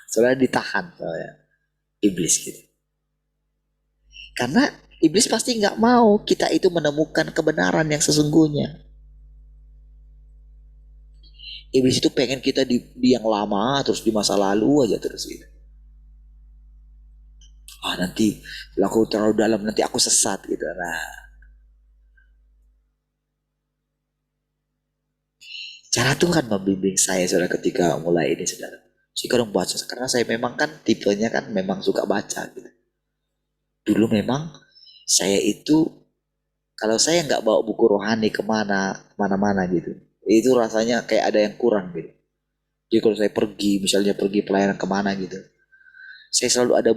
Saudara ditahan soalnya iblis gitu. Karena iblis pasti nggak mau kita itu menemukan kebenaran yang sesungguhnya. Iblis itu pengen kita di yang lama, terus di masa lalu aja terus gitu. Nanti kalau aku terlalu dalam nanti aku sesat gitu. Nah, cara Tuhan membimbing saya saudara ketika mulai ini saudara. Saya kadang baca karena saya memang kan tipenya kan memang suka baca gitu. Dulu memang saya itu kalau saya nggak bawa buku rohani kemana-mana gitu, itu rasanya kayak ada yang kurang gitu. Jadi kalau saya pergi, misalnya pergi pelayanan kemana gitu, saya selalu ada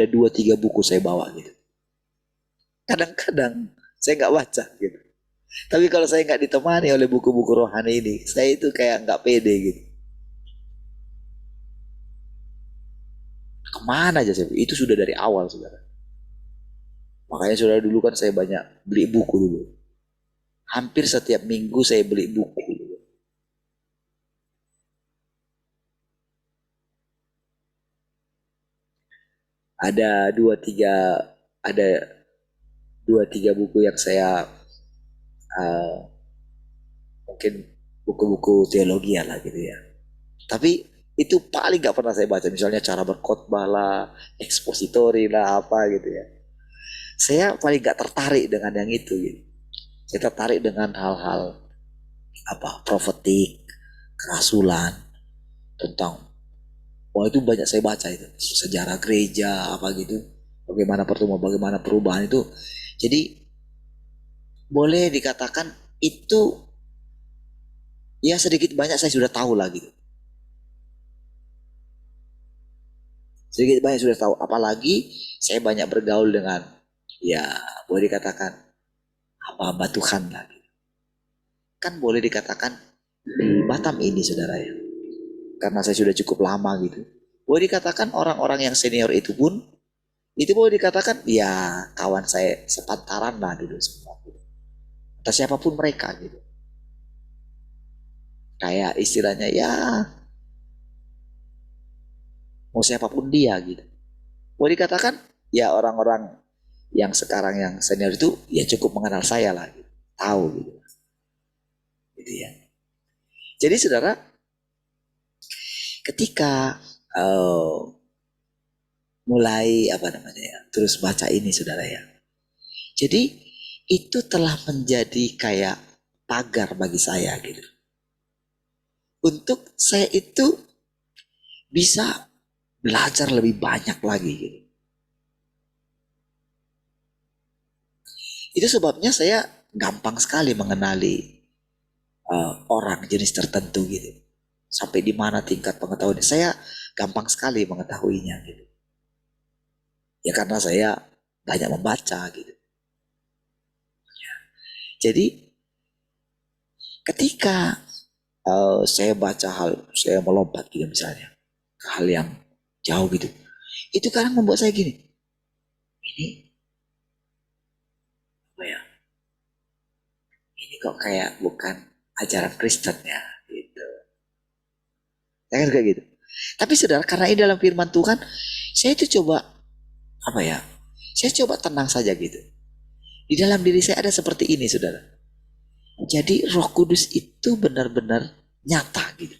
2-3 buku saya bawa gitu. Kadang-kadang saya nggak baca gitu. Tapi kalau saya nggak ditemani oleh buku-buku rohani ini, saya itu kayak nggak pede gitu. Kemana aja saya? Itu sudah dari awal saudara. Makanya saudara dulu kan saya banyak beli buku dulu. Hampir setiap minggu saya beli buku dulu. Ada dua tiga buku yang saya mungkin buku-buku teologi lah gitu ya. Tapi itu paling gak pernah saya baca. Misalnya cara berkhotbah lah, ekspositori lah apa gitu ya. Saya paling gak tertarik dengan yang itu gitu. Saya tertarik dengan hal-hal profetik, kerasulan, tentang itu banyak saya baca itu. Sejarah gereja apa gitu. Bagaimana pertemuan, bagaimana perubahan itu. Jadi boleh dikatakan itu ya sedikit banyak saya sudah tahu lah gitu. Sedikit banyak sudah tahu, apalagi saya banyak bergaul dengan ya boleh dikatakan hamba-hamba Tuhan lah. Kan boleh dikatakan di Batam ini saudara ya, karena saya sudah cukup lama gitu. Boleh dikatakan orang-orang yang senior itu pun itu boleh dikatakan ya kawan saya sepantaran lah dulu semua. Atau siapapun mereka gitu. kayak istilahnya ya mau siapapun dia gitu. Mau dikatakan ya orang-orang yang sekarang yang senior itu ya cukup mengenal saya lah, gitu. Tahu gitu. Gitu ya. Jadi saudara, ketika mulai apa namanya ya, terus baca ini saudara ya. Jadi itu telah menjadi kayak pagar bagi saya gitu. Untuk saya itu bisa belajar lebih banyak lagi gitu. Itu sebabnya saya gampang sekali mengenali orang jenis tertentu gitu. Sampai di mana tingkat pengetahuan saya gampang sekali mengetahuinya gitu. Ya karena saya banyak membaca gitu. Jadi ketika saya baca hal, saya melompat gitu misalnya ke hal yang jauh gitu, itu kadang membuat saya gini, ini apa ya? Ini kok kayak bukan ajaran Kristen ya gitu. Saya kan kayak gitu. Tapi saudara, karena ini dalam firman Tuhan, saya itu coba apa ya? Saya coba tenang saja gitu. Di dalam diri saya ada seperti ini, saudara. Jadi Roh Kudus itu benar-benar nyata gitu.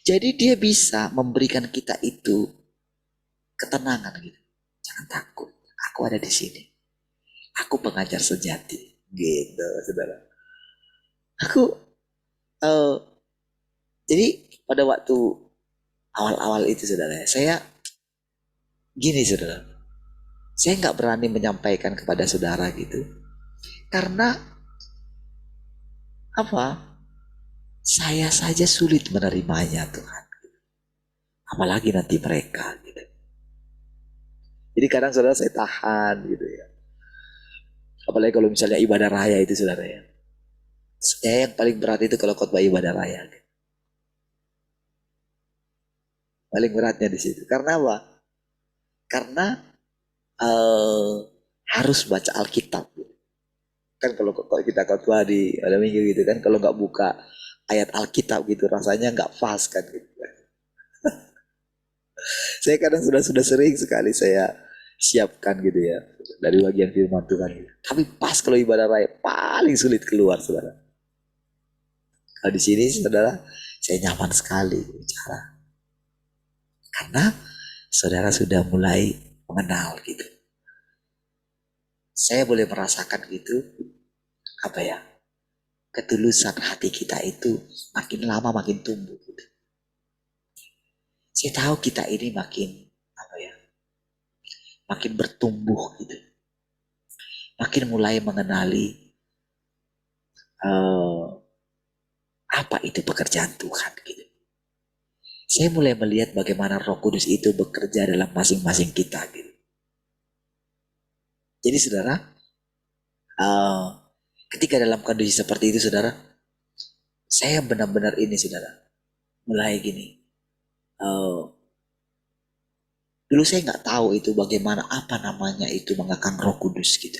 Jadi dia bisa memberikan kita itu ketenangan gitu. Jangan takut, aku ada di sini. Aku pengajar sejati, gitu, saudara. Aku, eh jadi pada waktu awal-awal itu, saudara, saya gini, saudara. Saya nggak berani menyampaikan kepada saudara gitu, karena apa? Saya saja sulit menerimanya, Tuhan. Apalagi nanti mereka gitu. Jadi kadang saudara saya tahan gitu ya. Apalagi kalau misalnya ibadah raya itu saudara ya. Saya yang paling berat itu kalau khotbah ibadah raya. Gitu. Paling beratnya di situ. Karena apa? Karena eh, harus baca Alkitab. Gitu. Kan kalau kita khotbah di pada minggu gitu kan, kalau nggak buka ayat Alkitab gitu rasanya nggak pas kan gitu. Saya kadang sudah sering sekali saya siapkan gitu ya dari bagian firman Tuhan gitu. Tapi pas kalau ibadah raya paling sulit keluar saudara. Kalau di sini saudara saya nyaman sekali bicara karena saudara sudah mulai mengenal gitu. Saya boleh merasakan gitu apa ya, ketulusan hati kita itu makin lama makin tumbuh gitu. Saya tahu kita ini makin apa ya, makin bertumbuh gitu. Makin mulai mengenali apa itu pekerjaan Tuhan gitu. Saya mulai melihat bagaimana Roh Kudus itu bekerja dalam masing-masing kita gitu. Jadi saudara, ketika dalam kondisi seperti itu saudara, saya benar-benar ini saudara, mulai gini. Dulu saya nggak tahu itu bagaimana apa namanya itu mengekang Roh Kudus gitu.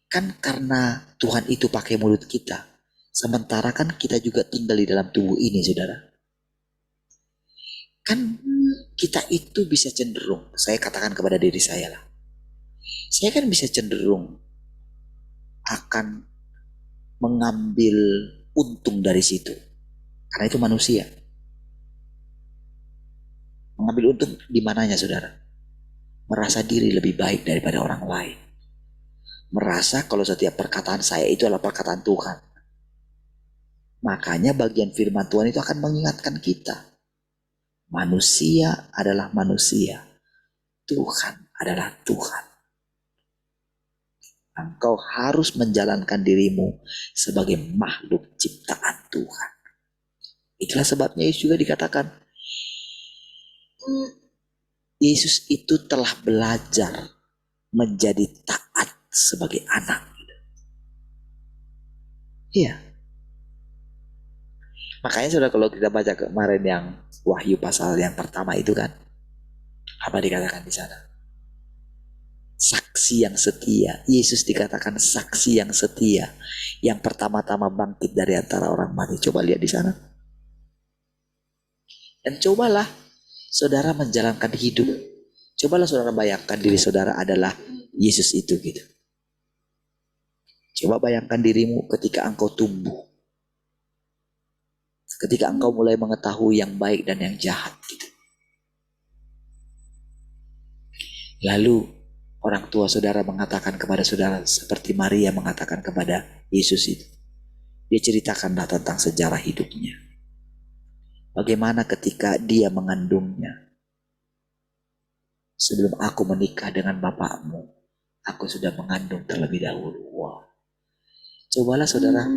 Kan karena Tuhan itu pakai mulut kita, sementara kan kita juga tinggal di dalam tubuh ini saudara. Kan kita itu bisa cenderung, saya katakan kepada diri saya lah. Saya kan bisa cenderung akan mengambil untung dari situ. Karena itu manusia. Mengambil untung di mananya saudara? Merasa diri lebih baik daripada orang lain. Merasa kalau setiap perkataan saya itu adalah perkataan Tuhan. Makanya bagian firman Tuhan itu akan mengingatkan kita. Manusia adalah manusia. Tuhan adalah Tuhan. Engkau harus menjalankan dirimu sebagai makhluk ciptaan Tuhan. Itulah sebabnya Yesus juga dikatakan, Yesus itu telah belajar menjadi taat sebagai anak. Iya. Makanya sudah kalau kita baca kemarin yang Wahyu pasal yang pertama itu kan, apa dikatakan di sana? Saksi yang setia. Yesus dikatakan saksi yang setia, yang pertama-tama bangkit dari antara orang mati. Coba lihat di sana. Dan cobalah saudara menjalankan hidup. Cobalah saudara bayangkan diri saudara adalah Yesus itu gitu. Coba bayangkan dirimu ketika engkau tumbuh. Ketika engkau mulai mengetahui yang baik dan yang jahat gitu. Lalu orang tua saudara mengatakan kepada saudara seperti Maria mengatakan kepada Yesus itu. Dia ceritakanlah tentang sejarah hidupnya. Bagaimana ketika dia mengandungnya. Sebelum aku menikah dengan bapakmu, aku sudah mengandung terlebih dahulu. Wow. Cobalah saudara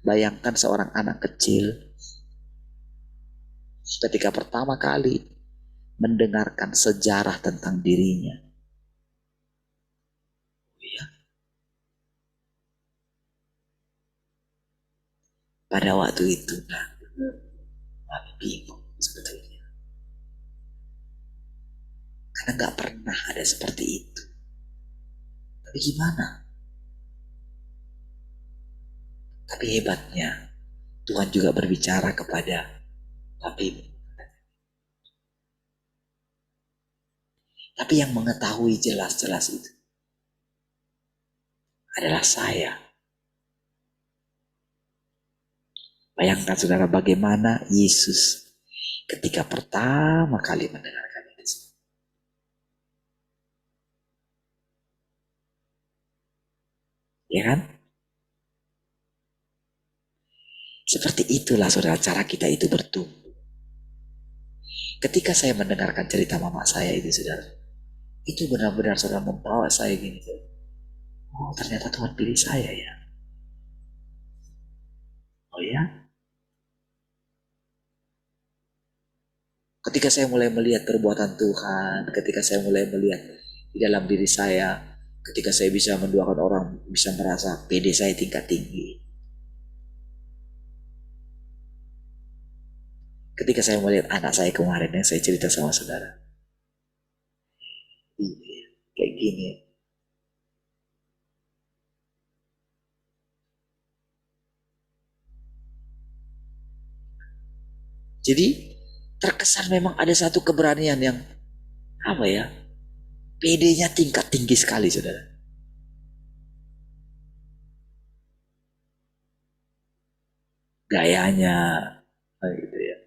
bayangkan seorang anak kecil ketika pertama kali mendengarkan sejarah tentang dirinya. Pada waktu itu, kami bingung sebetulnya. Karena gak pernah ada seperti itu. Tapi gimana? Tapi hebatnya, Tuhan juga berbicara kepada papimu. Tapi yang mengetahui jelas-jelas itu adalah saya. Bayangkan saudara bagaimana Yesus ketika pertama kali mendengarkan itu. Ya kan? Seperti itulah saudara cara kita itu bertumbuh. Ketika saya mendengarkan cerita mama saya itu saudara, itu benar-benar saudara membawa saya gini. Oh ternyata Tuhan pilih saya ya. Oh ya? Ketika saya mulai melihat perbuatan Tuhan, ketika saya mulai melihat di dalam diri saya, ketika saya bisa mendoakan orang, bisa merasa PD saya tingkat tinggi. Ketika saya melihat anak saya kemarin yang saya cerita sama saudara. Iya, kayak gini. Jadi terkesan memang ada satu keberanian yang apa ya, PD-nya tingkat tinggi sekali saudara. Gayanya gitu ya,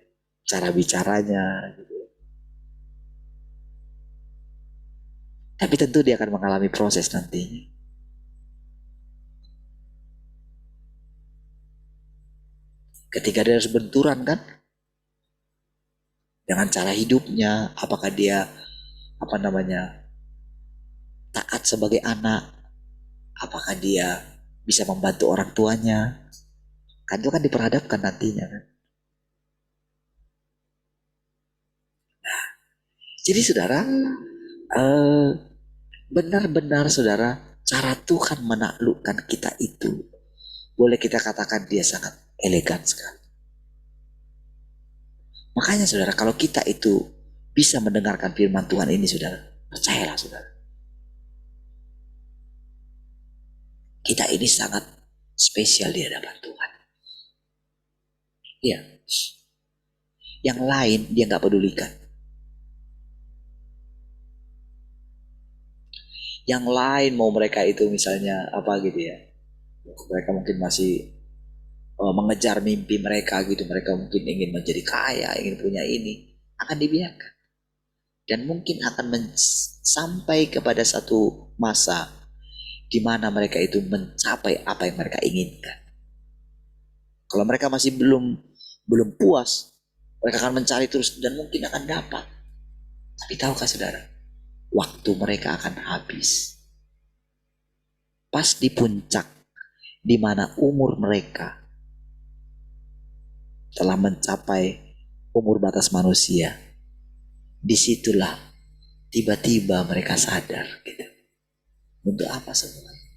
cara bicaranya gitu. Tapi tentu dia akan mengalami proses nantinya. Ketika dia harus benturan kan dengan cara hidupnya, apakah dia taat sebagai anak, apakah dia bisa membantu orang tuanya, kan itu kan diperhadapkan nantinya kan. Nah, jadi saudara, benar-benar saudara, cara Tuhan menaklukkan kita itu, boleh kita katakan dia sangat elegan sekali. Makanya saudara, kalau kita itu bisa mendengarkan firman Tuhan ini saudara, percayalah saudara. Kita ini sangat spesial di hadapan Tuhan. Iya. Yang lain dia gak pedulikan. Yang lain mau mereka itu misalnya apa gitu ya. Mereka mungkin masih mengejar mimpi mereka gitu. Mereka mungkin ingin menjadi kaya, ingin punya ini. Akan dibiarkan. Dan mungkin akan sampai kepada satu masa di mana mereka itu mencapai apa yang mereka inginkan. Kalau mereka masih belum puas, mereka akan mencari terus dan mungkin akan dapat. Tapi tahukah saudara, waktu mereka akan habis. Pas di puncak, di mana umur mereka telah mencapai umur batas manusia, disitulah tiba-tiba mereka sadar gitu. Untuk apa sebenarnya?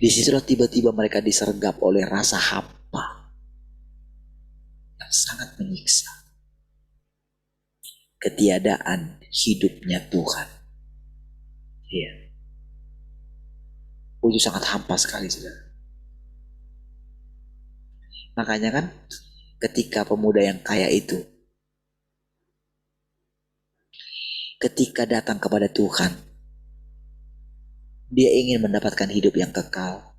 Disitulah tiba-tiba mereka disergap oleh rasa hampa yang sangat menyiksa. Ketiadaan hidupnya Tuhan. Iya. Oh, itu sangat hampa sekali, saudara. Makanya kan ketika pemuda yang kaya itu, ketika datang kepada Tuhan, dia ingin mendapatkan hidup yang kekal.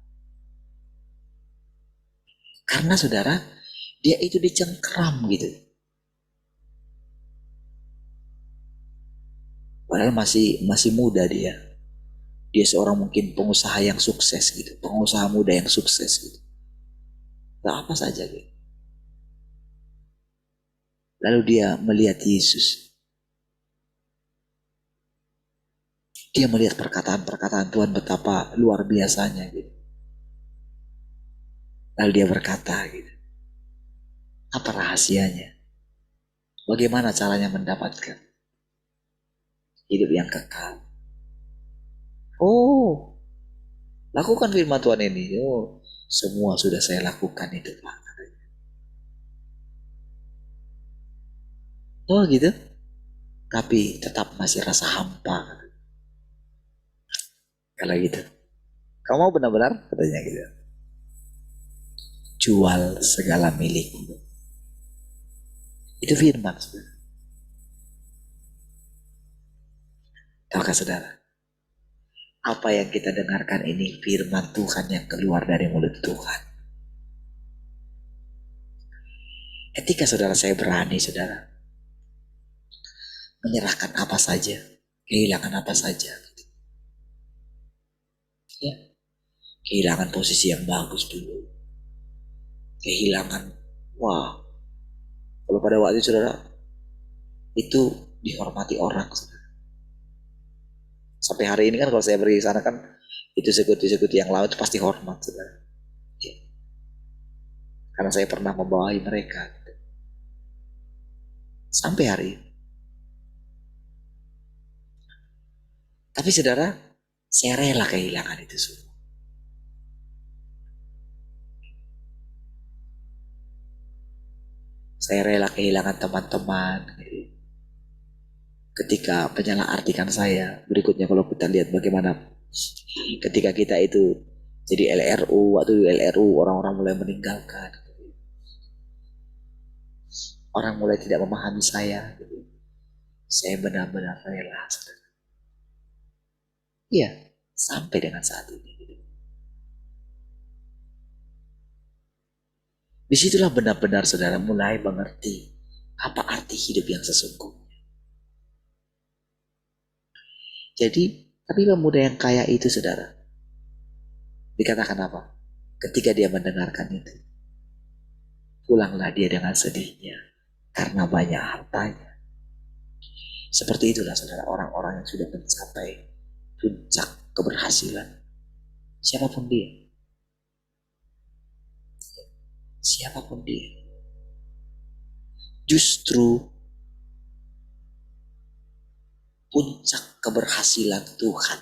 Karena saudara, dia itu dicengkeram gitu. Padahal masih muda dia. Dia seorang mungkin pengusaha yang sukses gitu. Pengusaha muda yang sukses gitu. Gak apa saja gitu. Lalu dia melihat Yesus. Dia melihat perkataan-perkataan Tuhan betapa luar biasanya gitu. Lalu dia berkata gitu. Apa rahasianya? Bagaimana caranya mendapatkan hidup yang kekal? Oh, lakukan firman Tuhan ini. Oh, semua sudah saya lakukan itu, Pak. Oh gitu. Tapi tetap masih rasa hampa. Kalau gitu. Kamu mau benar-benar? Katanya gitu. Jual segala milikmu. Itu firman, saudara. Tahukah saudara? Apa yang kita dengarkan ini firman Tuhan yang keluar dari mulut Tuhan. Ketika saudara saya berani, saudara, menyerahkan apa saja, kehilangan apa saja. Ya, kehilangan posisi yang bagus dulu. Kehilangan, wah, kalau pada waktu itu saudara, itu dihormati orang, saudara. Sampai hari ini kan kalau saya pergi ke sana kan, itu sekutu-sekutu yang laut pasti hormat, saudara. Ya. Karena saya pernah membawahi mereka. Sampai hari ini. Tapi saudara, saya rela kehilangan itu semua. Saya rela kehilangan teman-teman. Ketika menyalahartikan saya, berikutnya kalau kita lihat bagaimana ketika kita itu jadi LRU, waktu LRU orang-orang mulai meninggalkan. Orang mulai tidak memahami saya. Saya benar-benar rela. Iya, sampai dengan saat ini. Disitulah benar-benar saudara mulai mengerti apa arti hidup yang sesungguhnya. Jadi, tapi pemuda yang kaya itu saudara, dikatakan apa? Ketika dia mendengarkan itu, pulanglah dia dengan sedihnya karena banyak hartanya. Seperti itulah saudara orang-orang yang sudah mencapai puncak keberhasilan. Siapapun dia. Siapapun dia. Justru puncak keberhasilan Tuhan.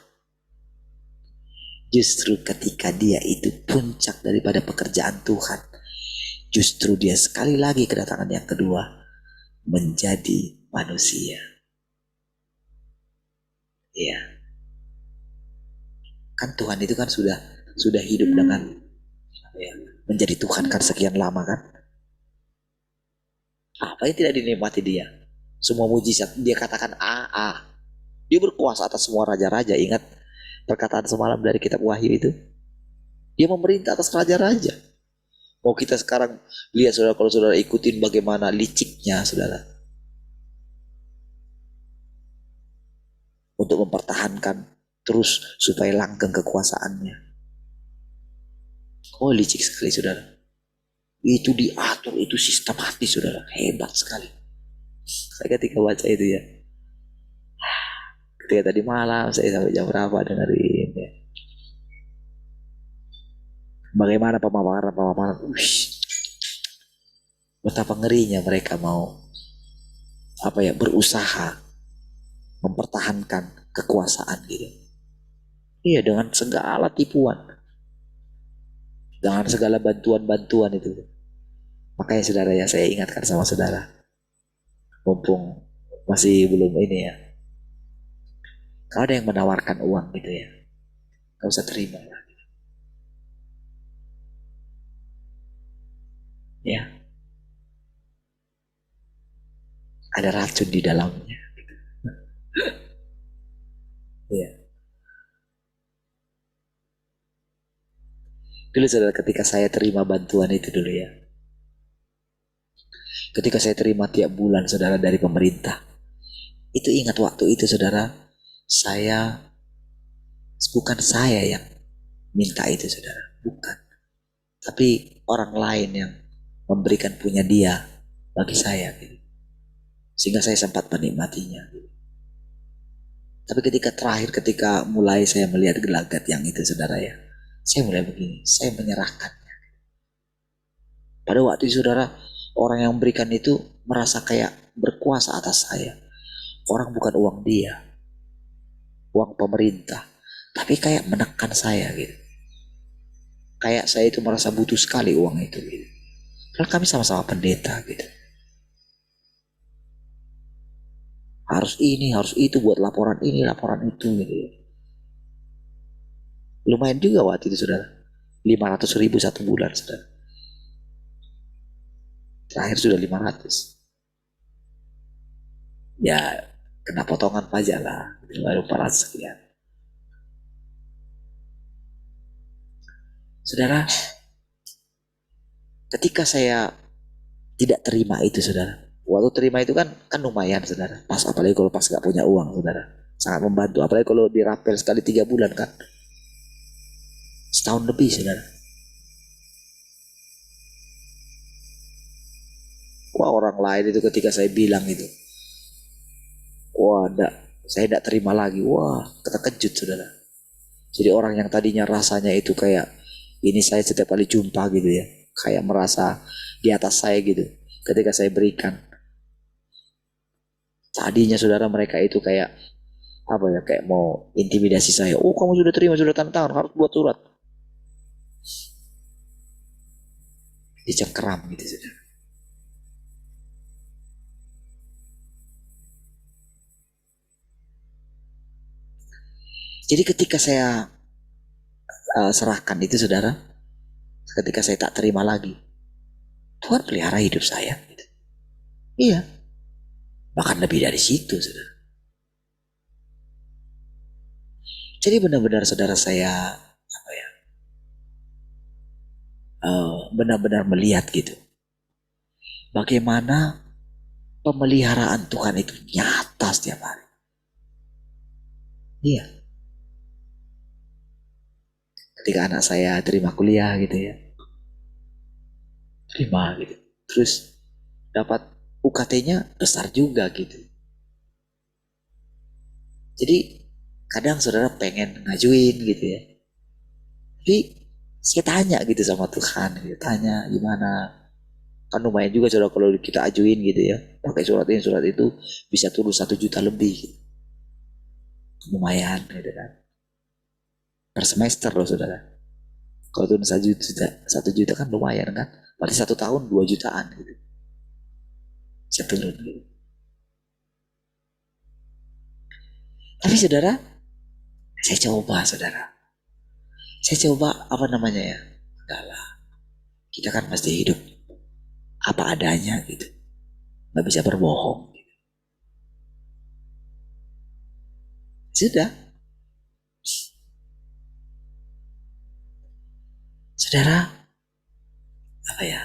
Justru ketika dia itu puncak daripada pekerjaan Tuhan. Justru dia sekali lagi kedatangan yang kedua menjadi manusia. Iya. Kan Tuhan itu kan sudah hidup dengan ya, menjadi Tuhan kan sekian lama kan. Apa yang tidak dinikmati dia? Semua mujizat dia katakan A. Dia berkuasa atas semua raja-raja. Ingat perkataan semalam dari kitab Wahyu itu. Dia memerintah atas raja-raja. Mau kita sekarang lihat saudara, kalau saudara ikutin bagaimana liciknya saudara. Untuk mempertahankan terus supaya langgeng kekuasaannya. Oh licik sekali saudara. Itu diatur, itu sistematis saudara. Hebat sekali. Saya ketika baca itu ya. Ketika tadi malam saya sampai jam berapa dengerin ya. Bagaimana pemaparan. Betapa ngerinya mereka mau berusaha mempertahankan kekuasaan gitu. Iya, dengan segala tipuan. Dengan segala bantuan-bantuan itu. Makanya saudara ya, saya ingatkan sama saudara. Mumpung masih belum ini ya. Kalau ada yang menawarkan uang gitu ya, gak usah terima lah. Ya, ada racun di dalamnya. Ya. Dulu saudara, ketika saya terima bantuan itu dulu ya, ketika saya terima tiap bulan saudara dari pemerintah, itu ingat waktu itu saudara, bukan saya yang minta itu saudara, bukan. Tapi orang lain yang memberikan punya dia bagi saya gitu. Sehingga saya sempat menikmatinya. Tapi ketika mulai saya melihat gelagat yang itu saudara ya, saya mulai begini, saya menyerahkan. Pada waktu itu saudara, orang yang memberikan itu merasa kayak berkuasa atas saya. Orang bukan uang dia, uang pemerintah, tapi kayak menekan saya gitu. Kayak saya itu merasa butuh sekali uang itu gitu. Karena kami sama-sama pendeta gitu. Harus ini, harus itu, buat laporan ini, laporan itu gitu ya. Lumayan juga waktu itu saudara, 500.000 satu bulan saudara. Terakhir sudah 500. Ya kena potongan pajak lah, baru 400 sekian. Saudara, ketika saya tidak terima itu saudara, waktu terima itu kan lumayan saudara, pas apalagi kalau pas gak punya uang saudara, sangat membantu. Apalagi kalau dirapel sekali 3 bulan kan, setahun lebih saudara. Wah, orang lain itu ketika saya bilang itu, wah saya tidak terima lagi, wah terkejut saudara. Jadi orang yang tadinya rasanya itu kayak ini saya setiap kali jumpa gitu ya, kayak merasa di atas saya gitu, ketika saya berikan, tadinya saudara mereka itu kayak apa ya, kayak mau intimidasi saya. Oh, kamu sudah terima, sudah tanda tangan, harus buat surat. Dicengkeram gitu saudara. Jadi ketika saya serahkan itu saudara, ketika saya tak terima lagi, Tuhan pelihara hidup saya gitu. Iya, bahkan lebih dari situ saudara. Jadi benar-benar saudara saya apa ya, benar-benar melihat gitu, bagaimana pemeliharaan Tuhan itu nyata setiap hari. Iya, ketika anak saya terima kuliah gitu ya, terima gitu, terus dapat UKT-nya besar juga gitu. Jadi kadang saudara pengen ngajuin gitu ya, tapi saya tanya gitu sama Tuhan gitu, tanya gimana, kan lumayan juga saudara kalau kita ajuin gitu ya, pakai surat ini surat itu bisa turun 1 juta lebih gitu. Lumayan gitu kan, per semester loh saudara. Kalau turun 1 juta kan lumayan kan, berarti 1 tahun 2 jutaan gitu bisa turun gitu. Tapi saudara, saya coba apa namanya ya, enggak lah, kita kan pasti hidup apa adanya gitu, nggak bisa berbohong gitu. Sudah saudara, apa ya,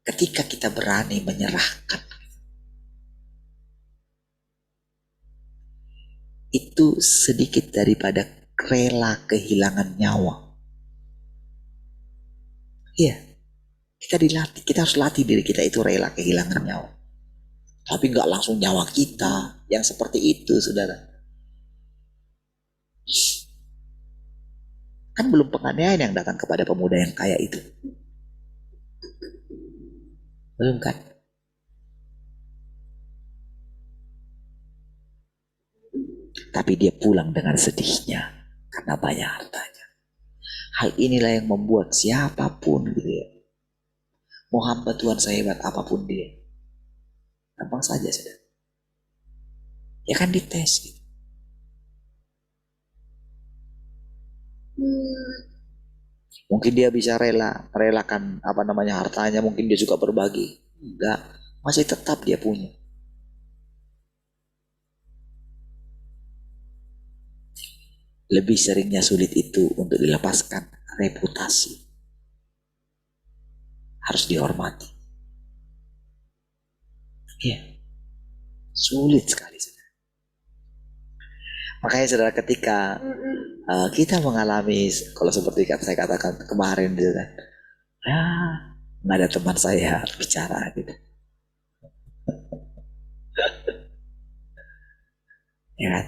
ketika kita berani menyerahkan, itu sedikit daripada rela kehilangan nyawa. Iya, kita dilatih, kita harus latih diri kita itu rela kehilangan nyawa. Tapi nggak langsung nyawa kita yang seperti itu, saudara. Kan belum penganiayaan yang datang kepada pemuda yang kaya itu. Belum kan? Tapi dia pulang dengan sedihnya karena banyak hartanya. Hal inilah yang membuat siapapun gitu ya, mau hamba Tuhan sehebat apapun dia, gampang saja saudara. Ya kan dites gitu. Mungkin dia bisa merelakan hartanya, mungkin dia juga berbagi. Enggak, masih tetap dia punya. Lebih seringnya sulit itu untuk dilepaskan reputasi. Harus dihormati. Iya, sulit sekali. Makanya saudara, ketika kita mengalami, kalau seperti saya katakan kemarin gitu kan, ya nggak ada teman saya bicara gitu, ya kan?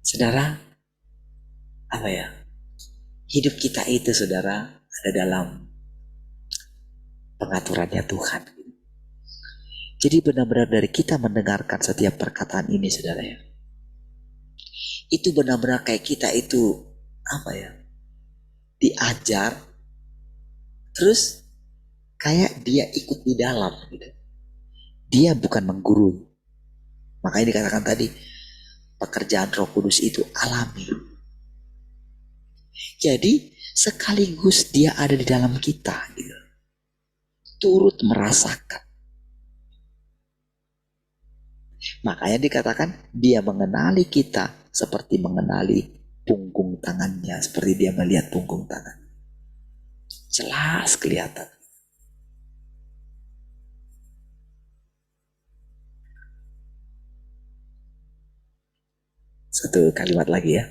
Saudara, apa ya? Hidup kita itu saudara ada dalam pengaturannya Tuhan. Jadi benar-benar dari kita mendengarkan setiap perkataan ini saudara ya, itu benar-benar kayak kita itu apa ya, diajar, terus kayak dia ikut di dalam gitu. Dia bukan menggurui. Makanya dikatakan tadi, pekerjaan Roh Kudus itu alami. Jadi sekaligus dia ada di dalam kita gitu. Turut merasakan. Makanya dikatakan dia mengenali kita seperti mengenali punggung tangannya, seperti dia melihat punggung tangan. Jelas kelihatan. Satu kalimat lagi ya.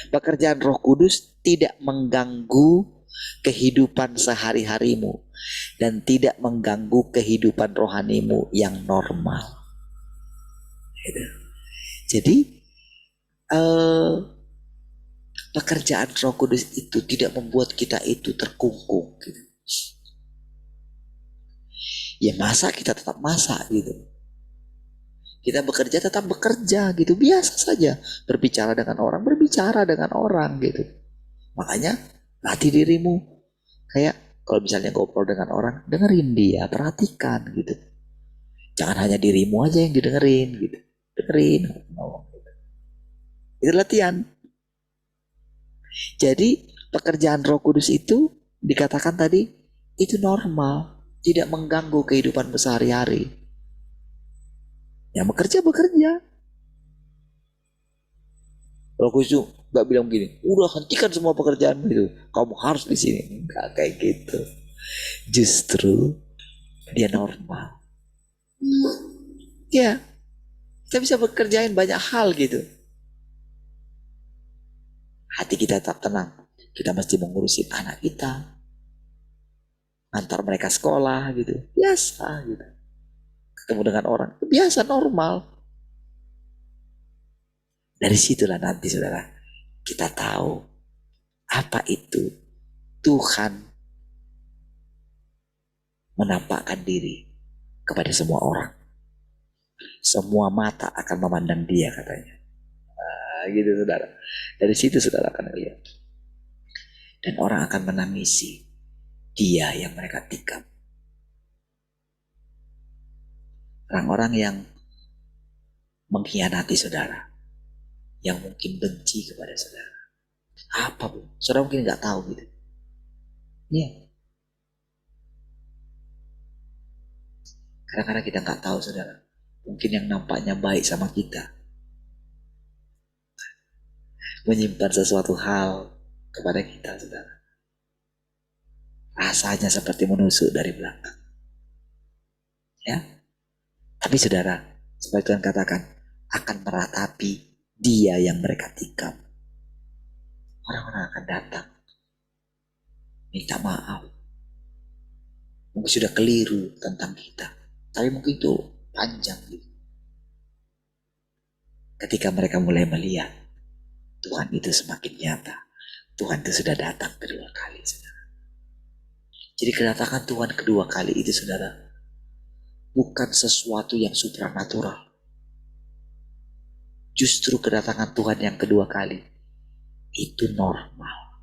Pekerjaan Roh Kudus tidak mengganggu kehidupan sehari-harimu dan tidak mengganggu kehidupan rohanimu yang normal. Jadi pekerjaan Roh Kudus itu tidak membuat kita itu terkungkung gitu. Ya masa kita tetap masak gitu. Kita bekerja tetap bekerja gitu, biasa saja. Berbicara dengan orang gitu. Makanya latih dirimu. Kayak kalau misalnya ngobrol dengan orang, dengerin dia, perhatikan gitu. Jangan hanya dirimu aja yang didengerin gitu. Dengerin. Itu latihan. Jadi pekerjaan Roh Kudus itu dikatakan tadi itu normal, tidak mengganggu kehidupan sehari-hari. Yang bekerja. Roh Kudus itu nggak bilang begini, udah hentikan semua pekerjaanmu itu, kamu harus di sini. Nggak kayak gitu. Justru dia normal. Ya, kita bisa bekerjain banyak hal gitu. Hati kita tetap tenang. Kita mesti mengurusin anak kita, antar mereka sekolah gitu, biasa gitu. Ketemu dengan orang, biasa normal. Dari situlah nanti saudara, kita tahu apa itu Tuhan menampakkan diri kepada semua orang. Semua mata akan memandang dia katanya. Nah, gitu saudara. Dari situ saudara akan lihat. Dan orang akan menangisi dia yang mereka tikam. Orang-orang yang mengkhianati saudara, yang mungkin benci kepada saudara. Apa bu? Saudara mungkin nggak tahu gitu. Iya. Kadang-kadang kita nggak tahu saudara. Mungkin yang nampaknya baik sama kita menyimpan sesuatu hal kepada kita saudara. Rasanya seperti menusuk dari belakang. Ya. Tapi saudara, seperti Tuhan katakan, akan meratapi dia yang mereka tikam. Orang-orang akan datang minta maaf. Mungkin sudah keliru tentang kita, tapi mungkin itu panjang gitu. Ketika mereka mulai melihat Tuhan itu semakin nyata, Tuhan itu sudah datang kedua kali saudara. Jadi kedatangan Tuhan kedua kali itu saudara, bukan sesuatu yang supranatural. Justru kedatangan Tuhan yang kedua kali Itu normal.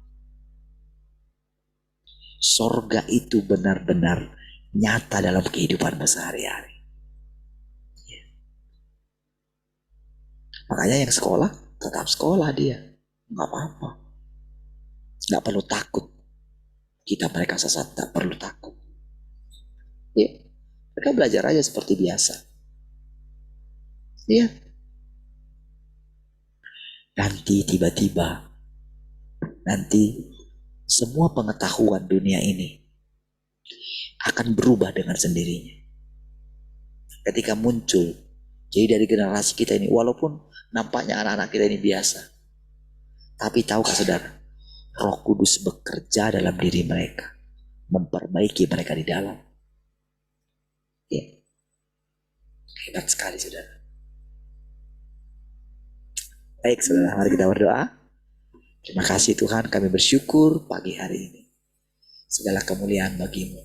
Sorga itu benar-benar nyata dalam kehidupan sehari-hari. Makanya yang sekolah tetap sekolah dia, nggak apa-apa, nggak perlu takut. Kita mereka sesat nggak perlu takut. Ya, mereka belajar aja seperti biasa. Iya. Nanti tiba-tiba, nanti semua pengetahuan dunia ini akan berubah dengan sendirinya. Ketika muncul, jadi dari generasi kita ini, walaupun nampaknya anak-anak kita ini biasa, tapi tahukah saudara, Roh Kudus bekerja dalam diri mereka, memperbaiki mereka di dalam. Ya. Hebat sekali saudara. Baik saudara, mari kita berdoa. Terima kasih Tuhan, kami bersyukur pagi hari ini. Segala kemuliaan bagimu.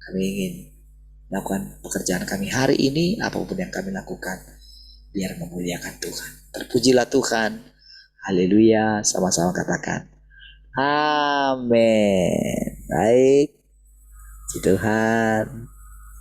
Kami ingin melakukan pekerjaan kami hari ini, apapun yang kami lakukan, biar memuliakan Tuhan. Terpujilah Tuhan. Haleluya, sama-sama katakan. Amin. Baik. Puji Tuhan.